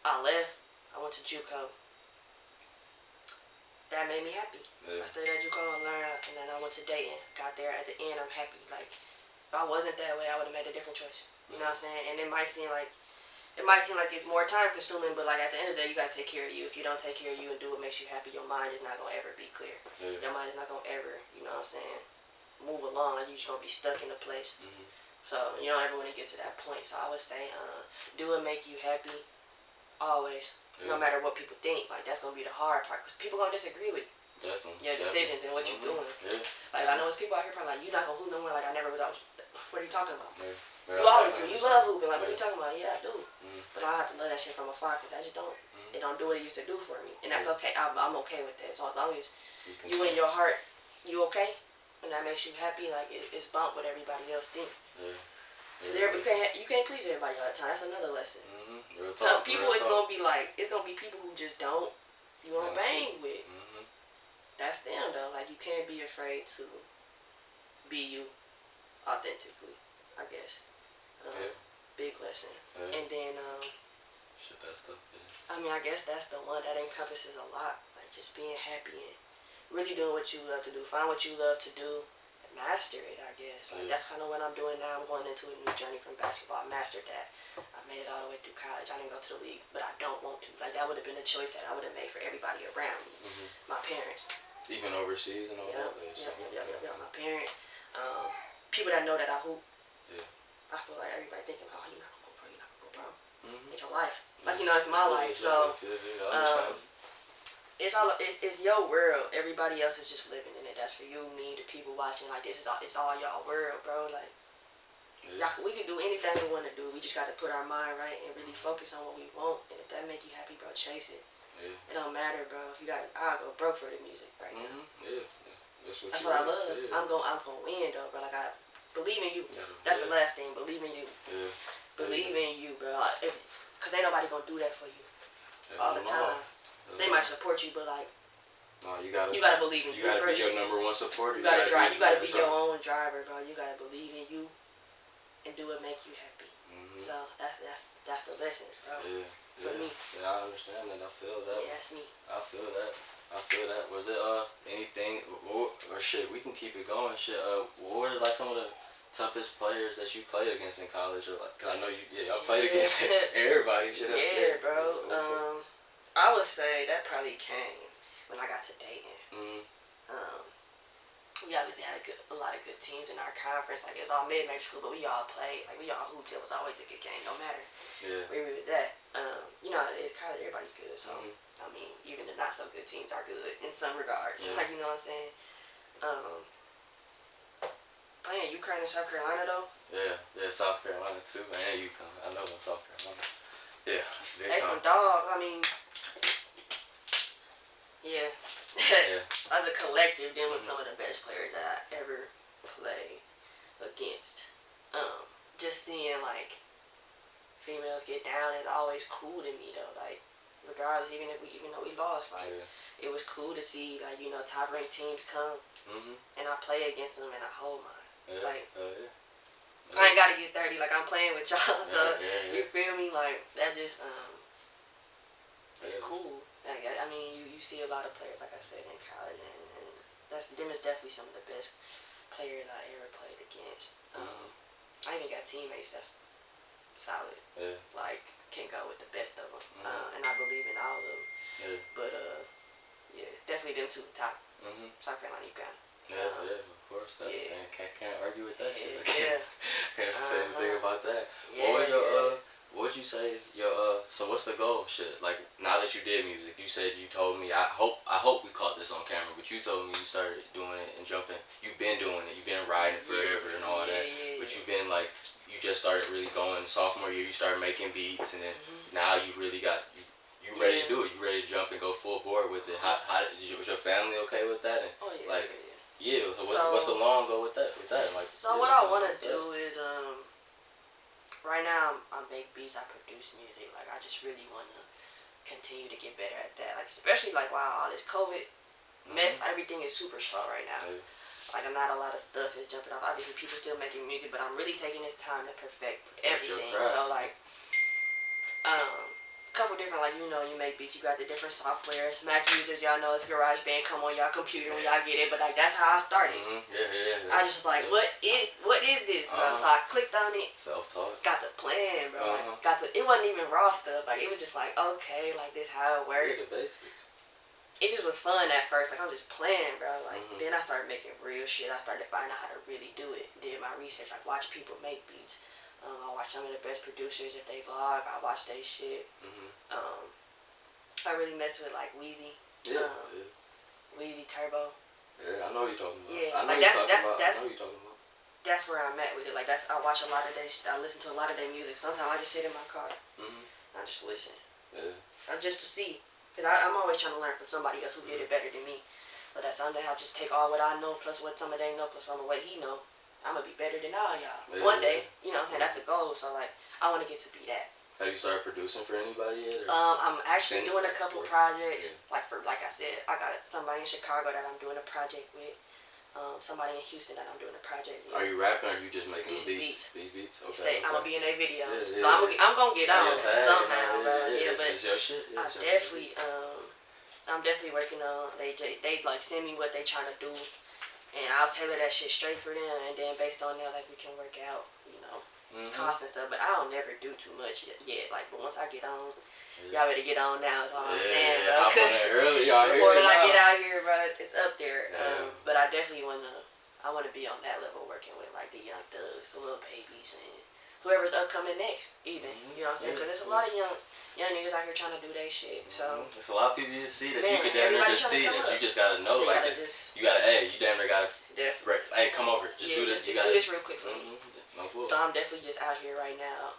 I left. I went to JUCO. That made me happy. I stayed at JUCO and learned, and then I went to Dayton. Got there at the end, I'm happy. Like if I wasn't that way, I would have made a different choice. You know what I'm saying? And it might seem like it's more time consuming, but like at the end of the day, you gotta take care of you. If you don't take care of you and do what makes you happy, your mind is not gonna ever be clear. Your mind is not gonna ever, you know what I'm saying, move along. Like you're just gonna be stuck in a place. So you don't ever want to get to that point. So I would say, do what make you happy, always. No matter what people think. Like that's gonna be the hard part, because people gonna disagree with your decisions and what you're doing. Like I know it's people out here probably like, you're not gonna hoop no more. Like I never without. What are you talking about? You always do. You love hooping. Like what are you talking about? Yeah, I do. But I have to love that shit from afar, because I just don't. It don't do what it used to do for me, and that's okay. I'm okay with that. So as long as you in your heart, you okay, and that makes you happy. Like it's bump what everybody else think. You can't please everybody all the time. That's another lesson. Some people gonna be people who just don't you won't bang with. That's them though. Like you can't be afraid to be you authentically, I guess. Big lesson. And then shit, that's tough. I mean, I guess that's the one that encompasses a lot. Like just being happy and really doing what you love to do. Find what you love to do. Master it, I guess. Like that's kind of what I'm doing now. I'm going into a new journey from basketball. I mastered that. I made it all the way through college. I didn't go to the league, but I don't want to. Like that would have been a choice that I would have made for everybody around me. My parents. Even overseas and all that. Yeah. My parents. People that know that I hoop. I feel like everybody thinking, oh, you're not gonna go pro. You're not gonna go pro. It's your life. Like it's my life. So. It's your world. Everybody else is just living in it. That's for you, me, the people watching. Like it's all y'all world, bro. Like we can do anything we want to do. We just got to put our mind right and really focus on what we want. And if that make you happy, bro, chase it. It don't matter, bro. If you I'll go broke for the music right now. That's what I love. I'm gonna win though, bro. Like I believe in you. That's the last thing. Believe in you. Believe in you, bro. Cause ain't nobody gonna do that for you all the time. They might support you, but like, no, you gotta believe in you. You gotta be your number one supporter. You gotta drive. You gotta be your own driver, bro. You gotta believe in you and do what make you happy. So that's the lesson, bro. For me. Yeah, I understand that. I feel that. Yeah, that's me. I feel that. Was it anything or shit? We can keep it going. Shit. What were like some of the toughest players that you played against in college, or like? Cause I know y'all played against everybody. Shit. Yeah, bro. I would say that probably came when I got to Dayton. We obviously had a lot of good teams in our conference. Like, it's all mid-major school, but we all played. Like, we all hooped. It was always a good game, no matter where we was at. It's college, everybody's good. So, I mean, even the not-so-good teams are good in some regards. Like, you know what I'm saying? Playing Ukraine and South Carolina, though. Yeah, South Carolina, too. And UConn. I know South Carolina. Yeah, They some dogs. I mean, yeah. Yeah. As a collective, them was some of the best players that I ever played against. Just seeing like females get down is always cool to me though. Like regardless, even though we lost, like it was cool to see like top ranked teams come and I play against them and I hold mine. Like I ain't gotta get 30. Like I'm playing with y'all, so you feel me? Like that just it's cool. Like, I mean, you see a lot of players, like I said, in college, and them is definitely some of the best players I ever played against. I even got teammates that's solid. Like, can go with the best of them. And I believe in all of them. But, yeah, definitely them two top. South Carolina, you got. Of course. That's can't argue with that shit. Can't say Uh-huh. anything about that. Yeah, What was your what would you say your so what's the goal? Shit, like now that you did music, you said you told me I hope we caught this on camera, but you told me you started doing it and jumping. You've been doing it. You've been riding forever and all that. But you've been like you just started really going sophomore year. You started making beats and then now you really got you ready to do it. You ready to jump and go full board with it. How was your family okay with that? And so what's the long goal with that? Like, so what I want to do is right now I make beats, I produce music. Like I just really want to continue to get better at that. Like especially like wow, all this COVID mess, everything is super slow right now. Like not a lot of stuff is jumping off. Obviously people still making music, but I'm really taking this time to perfect everything. So like couple different, like, you make beats, you got the different softwares. Mac users, y'all know it's GarageBand, come on y'all computer when y'all get it, but like that's how I started. I just like, what is this, bro? So I clicked on it. Self-taught. Got the plan, bro. Like, it wasn't even raw stuff. Like it was just like, okay, like this how it worked. The basics. It just was fun at first. Like I was just playing, bro. Like then I started making real shit. I started finding out how to really do it. Did my research, like watch people make beats. I watch some of the best producers. If they vlog, I watch their shit. I really mess with like Weezy. Weezy Turbo. Yeah, I know what you're talking about. Yeah, I know like what you're talking about. That's where I'm at with it. Like I watch a lot of their I listen to a lot of their music. Sometimes I just sit in my car and I just listen. Just to see. Because I'm always trying to learn from somebody else who did it better than me. But that's something I'll just take all what I know plus what some of they know plus some of what he know. I'm going to be better than all y'all. One day, and that's the goal. So, like, I want to get to be that. Have you started producing for anybody yet? I'm actually doing a couple projects. Like I said, I got somebody in Chicago that I'm doing a project with. Somebody in Houston that I'm doing a project with. Are you rapping or are you just making beats? These beats? Okay. I'm going to be in their videos. So I'm going to get on somehow, bro. Yeah, but it's your shit. I'm definitely working on, they like send me what they trying to do. And I'll tailor that shit straight for them, and then based on that, like, we can work out, costs and stuff. But I don't never do too much yet. Like, but once I get on, y'all better get on now is all I'm saying, bro. Before I get out here, bro, it's up there. But I definitely I wanna be on that level, working with, like, the Young Thugs, the Lil Babies, and whoever's upcoming next, even. You know what I'm saying? Because there's a lot of young niggas out here trying to do their shit. So there's a lot of people you see that you could damn near just see that you just gotta know. Like you gotta, you damn near gotta. Hey, come over. Just do this. Do this real quick for me. So I'm definitely just out here right now.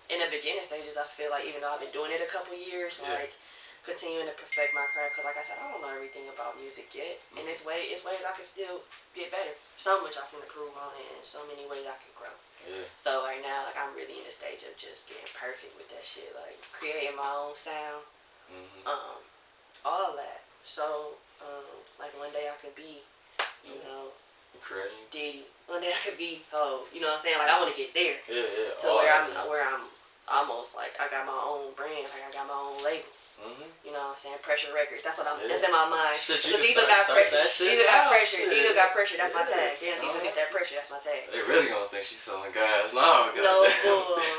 In the beginning stages, I feel like even though I've been doing it a couple years, like continuing to perfect my craft. Cause like I said, I don't know everything about music yet. And it's ways I can still get better. So much I can improve on it, and so many ways I can grow. So right now, like I'm really in the stage of just getting perfect with that shit, like creating my own sound, all that. So like one day I could be, Diddy. One day I could be you know what I'm saying? Like I want to get there. To where I'm almost like I got my own brand, like I got my own label. You know what I'm saying? Pressure Records. That's what that's in my mind. Shit, Diesel got pressure. Diesel got pressure. Shit. Diesel got pressure. That's my tag. Damn, Diesel gets that pressure. That's my tag. They really gonna think she's selling gas. No,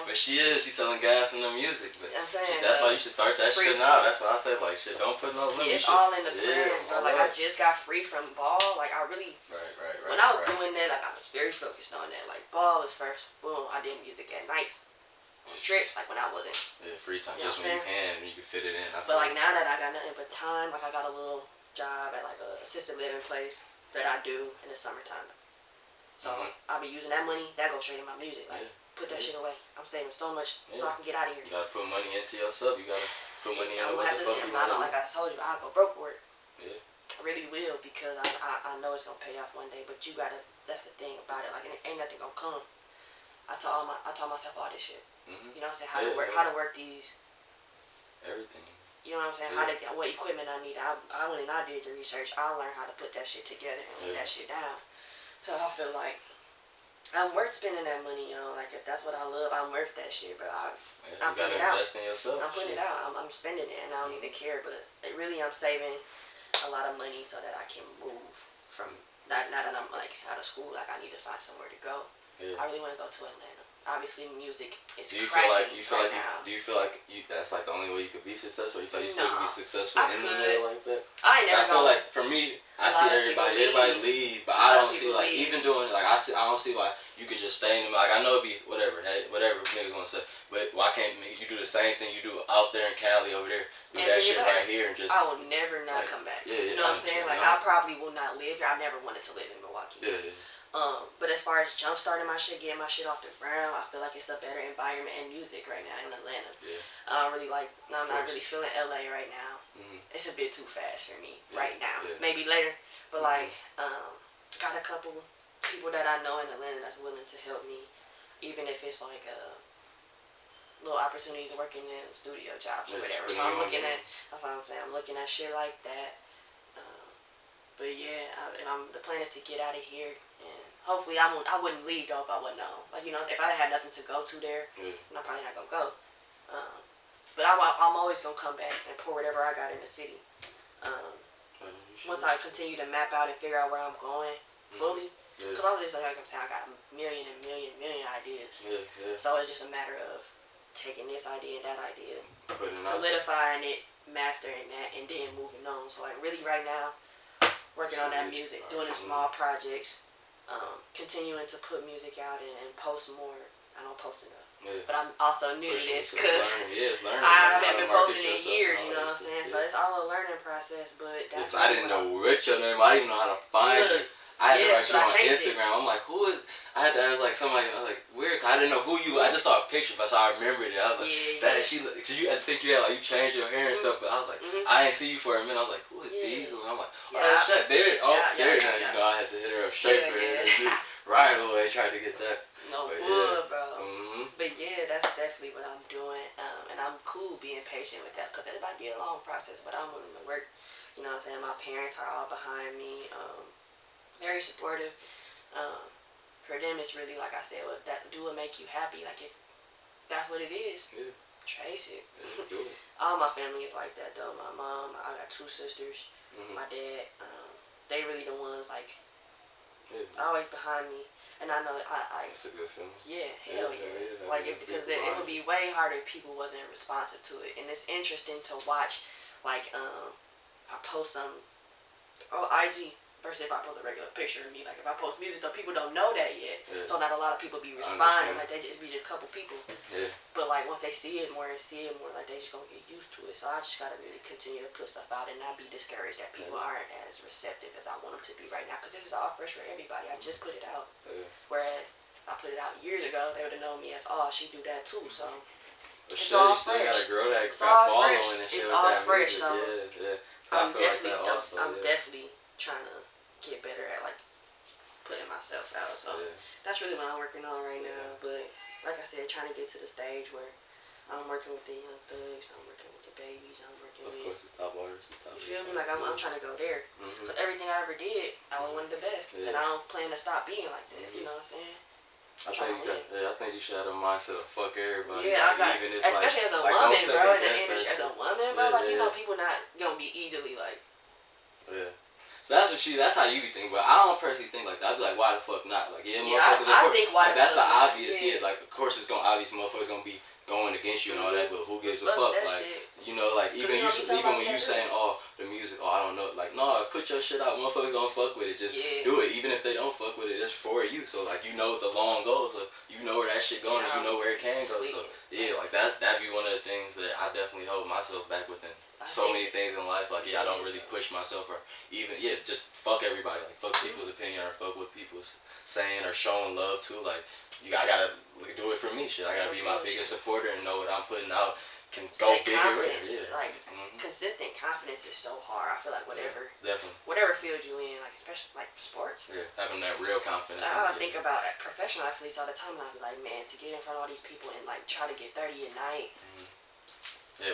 but she is. She's selling gas in the music. But I'm saying, that's why you should start that shit now. That's why I said like shit. Don't put no limit. It's all in the plan, bro. Like I just got free from ball. Like I really. Right. When I was doing that, like I was very focused on that. Like ball was first. Boom. I did music at nights. Trips, like when I wasn't free time, just when you can and you can fit it in. But like now that I got nothing but time, like I got a little job at like a assisted living place that I do in the summertime. So I'll be using that money, that goes straight in my music. Like put that shit away. I'm saving so much so I can get out of here. You gotta put money into yourself. You gotta put money into I'm what gonna the have fuck to, you wanna do. like I told you, I'll go broke for it. Yeah. I really will, because I know it's gonna pay off one day. But you gotta. That's the thing about it. Like, ain't nothing gonna come. I taught myself all this shit. You know what I'm saying? How to work these. Everything. You know what I'm saying? What equipment I need. I went and I did the research. I learned how to put that shit together and lay that shit down. So I feel like I'm worth spending that money on. Like, if that's what I love, I'm worth that shit, bro. I'm putting it out. Invest in yourself. I'm putting it out. I'm spending it, and I don't even care. But really, I'm saving a lot of money so that I can move from. Now that I'm like out of school, like I need to find somewhere to go. I really want to go to Atlanta. Obviously, music is cracking right now. Do you feel like that's like the only way you could be successful? You feel like you still could be successful in the way like that? I ain't never. I feel like for me, I see everybody leave, but I don't see like even doing like I don't see why you could just stay in the like I know it'd be whatever niggas wanna say, but why can't you do the same thing you do out there in Cali over there, do that shit right here and just. I will never not come back. You know what I'm saying? Like I probably will not live here. I never wanted to live in Milwaukee. But as far as jump starting my shit, getting my shit off the ground, I feel like it's a better environment and music right now in Atlanta. I'm not really feeling LA right now. It's a bit too fast for me right now. Maybe later, but like, got a couple people that I know in Atlanta that's willing to help me, even if it's like little opportunities working in studio jobs or whatever. So I'm looking at, that's what I'm saying. I'm looking at shit like that. But yeah, the plan is to get out of here, and hopefully I wouldn't leave though if I wouldn't know. Like, you know, if I didn't have nothing to go to there, then I'm probably not gonna go. But I'm always gonna come back and pour whatever I got in the city. Once I continue to map out and figure out where I'm going fully, because all of this, like I'm saying, I got a million ideas. So it's just a matter of taking this idea and that idea, solidifying it, mastering that, and then moving on. So like really right now, working on that music, doing them small projects, continuing to put music out and post more. I don't post enough. But I'm also new to this because I haven't been posting in years, you know what I'm saying? So it's all a learning process, but that's I didn't know what your name, I didn't know how to find you. I had to write you on Instagram. I'm like, who is? I had to ask like somebody. I was like, weird. I didn't know who you. I just saw a picture, but so I remembered it. I was like, that she. Cause you had to think you had like you changed your hair and stuff. But I was like, I didn't see you for a minute. I was like, who is Diesel? And I'm like, oh, that's shit. There. There. Now you know I had to hit her up straight for it. Right away, tried to get that. No wood, bro. But yeah, that's definitely what I'm doing, and I'm cool being patient with that because it might be a long process, but I'm willing to work. You know what I'm saying? My parents are all behind me. Very supportive. For them, it's really like I said, what that do will make you happy. Like if that's what it is, chase it. All my family is like that though. My mom, I got 2 sisters. My dad, they really the ones like always behind me. And I know That's a good feeling. Yeah, hell yeah. Like because it would be way harder if people wasn't responsive to it. And it's interesting to watch. Like I post some IG. Versus if I post a regular picture of me, like if I post music, though people don't know that yet, so not a lot of people be responding. Like they just be just a couple people. But like once they see it more, like they just gonna get used to it. So I just gotta really continue to put stuff out and not be discouraged that people aren't as receptive as I want them to be right now. Cause this is all fresh for everybody. I just put it out. Whereas if I put it out years ago, they would have known me as she do that too. So it's all fresh. Gotta grow that. It's all fresh. It's all fresh. So I'm definitely trying to get better at like putting myself out. So that's really what I'm working on right now. But like I said, trying to get to the stage where I'm working with the young thugs, I'm working with the babies, I'm working with the top artists, you feel me? Like I'm trying to go there. So everything I ever did, I was one of the best, and I don't plan to stop being like that. You know what I'm saying? I think you should have a mindset of fuck everybody. Yeah, like, I got, even if, especially like, as a woman, bro. In the industry, as a woman, bro, like you know, people not gonna be easily like. So that's how you be thinking, but I don't personally think like that. I'd be like, why the fuck not? Like, motherfuckers. I think why like, that's the not, obvious. Like, of course it's gonna obvious motherfuckers gonna be going against you and all that, but who gives a fuck? Like, you know, like even when you saying, oh, the music, I don't know, like, no, put put your shit out. Motherfuckers gonna fuck with it. Just do it. Even if they don't fuck with it, it's for you. So like you know the long goal. So you know where that shit going. And you know where it can go. So yeah, like that'd be one of the things that I definitely hold myself back within. So many things in life. Like I don't really push myself or even just fuck everybody. Like fuck people's opinion or fuck what people's saying or showing love to. Like I gotta do it for me. Shit, I gotta be my biggest supporter and know what I'm putting out can go bigger. Like consistent confidence is so hard. I feel like whatever field you in, like especially like sports. Yeah, having that real confidence. I think about professional athletes all the time, and I be like, man, to get in front of all these people and like try to get 30 a night.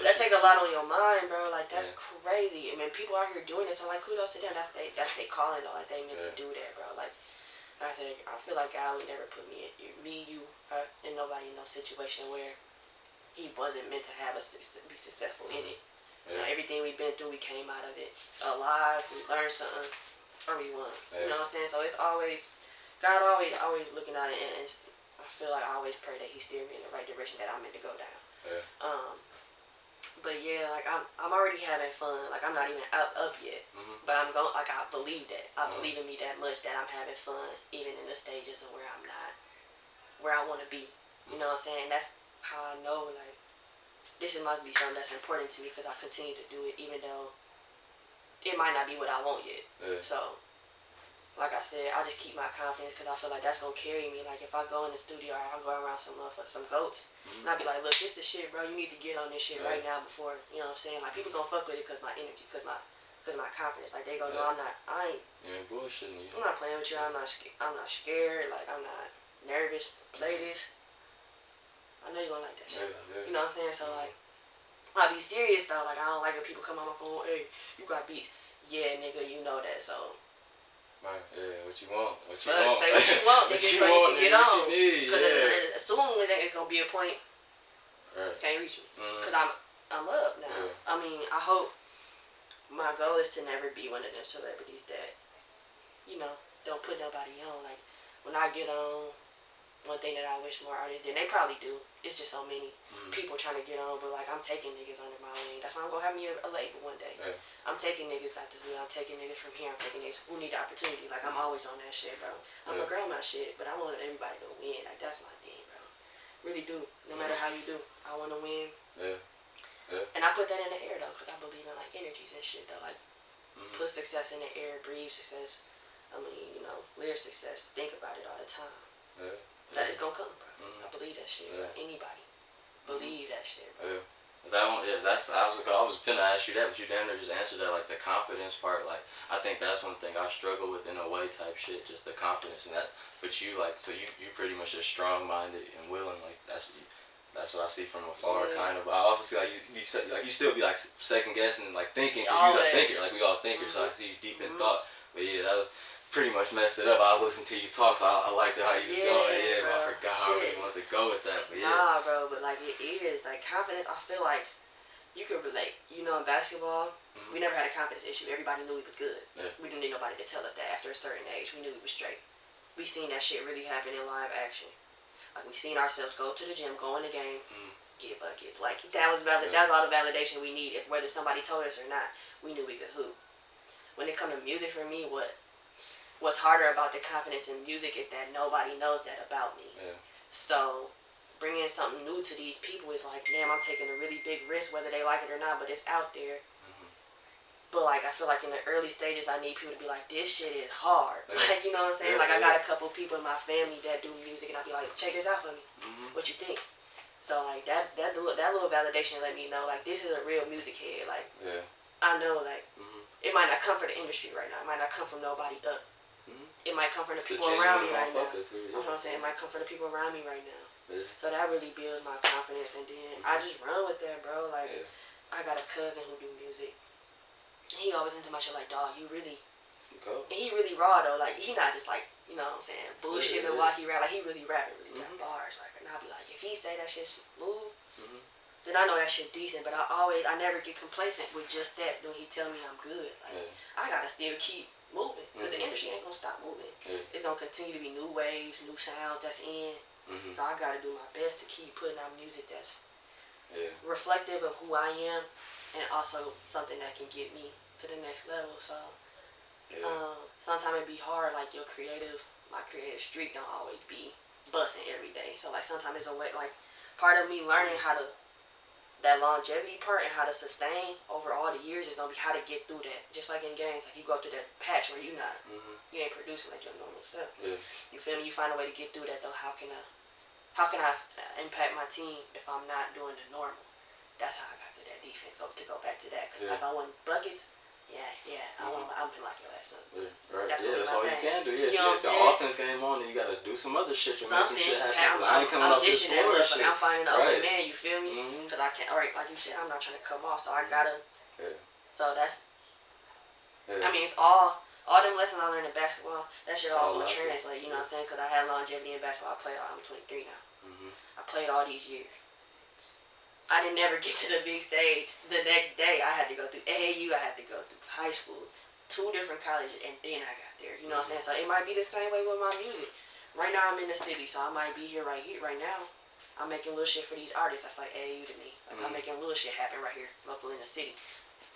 That take a lot on your mind, bro. Like that's crazy. I mean, people out here doing this, so like kudos to them. That's they calling though. Like they meant to do that, bro. Like I said, I feel like God would never put me, you, and nobody in no situation where He wasn't meant to have us be successful in it. Everything we've been through, we came out of it alive. We learned something, or we won. You know what I'm saying? So it's always God, always looking at it, and I feel like I always pray that He steer me in the right direction that I'm meant to go down. But yeah, like I'm already having fun. Like I'm not even up yet, but I'm going. Like I believe that. I believe in me that much that I'm having fun, even in the stages of where I'm not where I want to be. You know what I'm saying? That's how I know, like, this must be something that's important to me because I continue to do it even though it might not be what I want yet. So, like I said, I just keep my confidence because I feel like that's going to carry me. Like, if I go in the studio or I go around some goats, and I be like, look, this the shit, bro. You need to get on this shit right now before, you know what I'm saying? Like, people going to fuck with it because my energy, because my confidence. Like, they go, no, I ain't bullshitting you. I'm not playing with you. I'm not scared. Like, I'm not nervous. Play this. I know you're gonna like that shit. You know what I'm saying? So like, I be serious though. Like I don't like when people come on my phone. Hey, you got beats? Yeah, nigga, you know that. So. Right. Yeah. What you want? Say what you want, nigga, so you can get on. Because soon it's gonna be a point. Can't reach me. Cause I'm up now. I mean, I hope my goal is to never be one of them celebrities that, you know, don't put nobody on. Like when I get on. One thing that I wish more artists did, they probably do. It's just so many people trying to get on, but like I'm taking niggas under my wing. That's why I'm gonna have me a label one day. I'm taking niggas out the hood. I'm taking niggas from here. I'm taking niggas who need the opportunity. Like I'm always on that shit, bro. I'm gonna grow my shit, but I want everybody to win. Like that's my thing, bro. Really do. No matter how you do, I want to win. And I put that in the air though, cause I believe in like energies and shit though. Like put success in the air, breathe success. I mean, you know, live success. Think about it all the time. That it's gonna come, bro. I believe that shit, bro. Anybody believe that shit, bro. That one, I was finna ask you that, but you damn near just answered that. Like the confidence part, like I think that's one thing I struggle with in a way, type shit. Just the confidence and that. But you like, so you pretty much just strong-minded and willing. Like that's what I see from afar, kind of. But I also see like you still be like second guessing and like thinking, cause you're a thinker, like we all thinkers. So I see you deep in thought. But yeah, that was. Pretty much messed it up. I was listening to you talk, so I liked how you was going. Yeah, bro. I forgot how I really wanted to go with that. But yeah. Nah, bro, but like it is like confidence. I feel like you could relate. You know, in basketball, we never had a confidence issue. Everybody knew we was good. We didn't need nobody to tell us that. After a certain age, we knew we was straight. We seen that shit really happen in live action. Like we seen ourselves go to the gym, go in the game, get buckets. Like that was valid. That was all the validation we needed. Whether somebody told us or not, we knew we could hoop. When it come to music, for me, what's harder about the confidence in music is that nobody knows that about me. So bringing something new to these people is like, damn, I'm taking a really big risk, whether they like it or not, but it's out there. But like, I feel like in the early stages, I need people to be like, this shit is hard. Like, you know what I'm saying? Like, I got a couple people in my family that do music, and I be like, check this out for me. What you think? So like that little validation let me know like this is a real music head. Like I know like it might not come from the industry right now. It might not come from nobody up. It might come from the people around me right now. You know what I'm saying? It might come from the people around me right now. So that really builds my confidence, and then I just run with that, bro. Like I got a cousin who do music. He always into my shit like, dog, you really. And he really raw though. Like he not just like, you know what I'm saying, bullshit Milwaukee rap. Like he really rapping, really got bars. Like, and I'll be like, if he say that shit smooth, then I know that shit decent. But I never get complacent with just that. When he tell me I'm good, like I gotta still keep moving, because the industry ain't gonna stop moving. It's gonna continue to be new waves, new sounds that's in. So I gotta do my best to keep putting out music that's reflective of who I am, and also something that can get me to the next level. So Sometimes it be hard, like my creative streak don't always be busting every day. So like sometimes it's a way, like part of me learning how to, that longevity part and how to sustain over all the years is gonna be how to get through that. Just like in games, like you go through that patch where you ain't producing like your normal self. Yeah. You feel me? You find a way to get through that though. How can I impact my team if I'm not doing the normal? That's how I got to that defense. To go back to that, cause like I want buckets. I'm feeling like your ass up. Yeah, right. That's all you can do. Yeah, you know if the offense game on, then you gotta do some other shit to make some shit happen. I ain't coming off this floor and shit. I'm finding the open man. You feel me? Cause I can't. Like you said, I'm not trying to come off, so I gotta. Yeah. So that's. Yeah. I mean, it's all them lessons I learned in basketball. That shit all gonna translate. You know what I'm saying? Cause I had longevity in basketball. I played. I'm 23 now. I played all these years. I didn't never get to the big stage. The next day, I had to go through AAU. I had to go through high school, 2 different colleges, and then I got there. You know what I'm saying? So it might be the same way with my music. Right now, I'm in the city, so I might be here right now. I'm making little shit for these artists. That's like AAU to me. Like I'm making little shit happen right here, local in the city.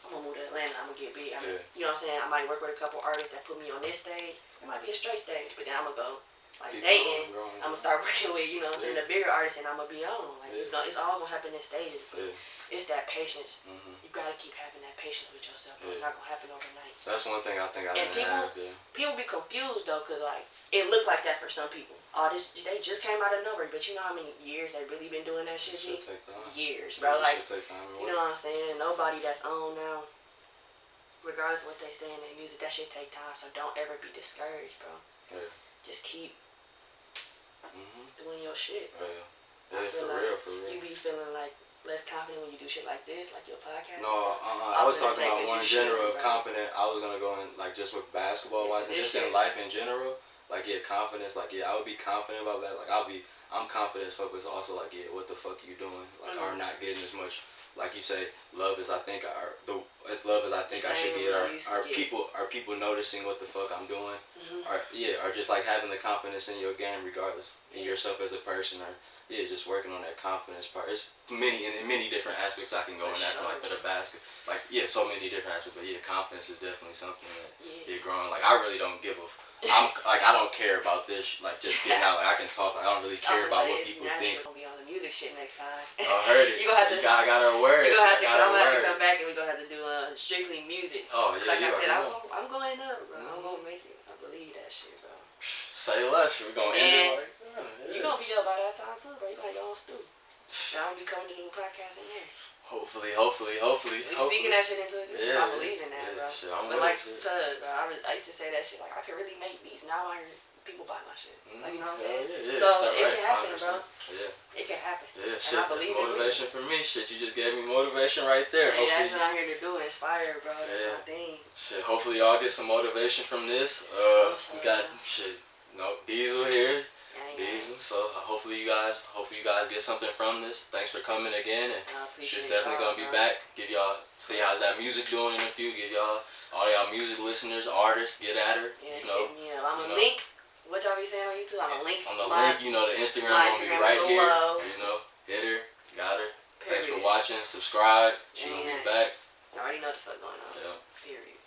I'm gonna move to Atlanta. I'm gonna get big. You know what I'm saying? I might work with a couple artists that put me on this stage. It might be a straight stage, but then I'm gonna go. Like dating, I'm gonna start working with, you know what I'm saying, the bigger artists, and I'm gonna be on. Like it's all gonna happen in stages. But it's that patience. You gotta keep having that patience with yourself. It's not gonna happen overnight. That's one thing I think I didn't have. People be confused though, cause like it looked like that for some people. They just came out of nowhere, but you know how many years they really been doing that shit? Years, bro. Like you know what I'm saying. Nobody that's on now, regardless of what they say in their music, that shit take time. So don't ever be discouraged, bro. Just keep doing your shit. I feel for like real. You be feeling like less confident when you do shit like this, like your podcast. No, I was talking about one general of confident. I was gonna go in like just with basketball wise and just in life in general. Like confidence. Like I would be confident about that. Like I'm confident as fuck, but it's also like what the fuck you doing? Like are not getting as much. Like you say, love as I think I should get. Are people noticing what the fuck I'm doing? Or just like having the confidence in your game, regardless in yourself as a person, or just working on that confidence part. There's many different aspects I can go in that for the basket. Like so many different aspects, but confidence is definitely something that growing. Like I really don't give a. I don't care about this. Like just getting out. Like I can talk. Like, I don't really care about what people think. Gonna be on the music shit next time. I heard it. You gotta wear it. I'm gonna have to come back and we're gonna have to do strictly music. Oh yeah. Like I said, I'm going up, bro. I'm gonna make it. I believe that shit, bro. Say less. We're gonna end it like that. You gonna be up by that time too, bro. You got your own stew. I'm gonna be coming to do a podcast in there. Hopefully. We speaking that shit into existence. I believe in that, bro. Shit, but like, bro, I used to say that shit. Like, I could really make beats. Now I hear people buy my shit. Like, you know what I'm saying? So it can happen, bro. It can happen. Shit. And I believe motivation for me. Shit, you just gave me motivation right there. Hey, that's what I'm here to do. Inspire, bro. That's my thing. Shit. Hopefully y'all get some motivation from this. We got Disel here. So hopefully you guys get something from this. Thanks for coming again, and she's definitely gonna be back. Give y'all see how's that music doing in a few. Give y'all all y'all music listeners, artists, get at her. Yeah, I'm a link. What y'all be saying on YouTube? I'm a link. On the link, the Instagram gonna be right here. Hit her, got her. Thanks for watching. Subscribe. She gonna be back. You already know what the fuck going on. Period.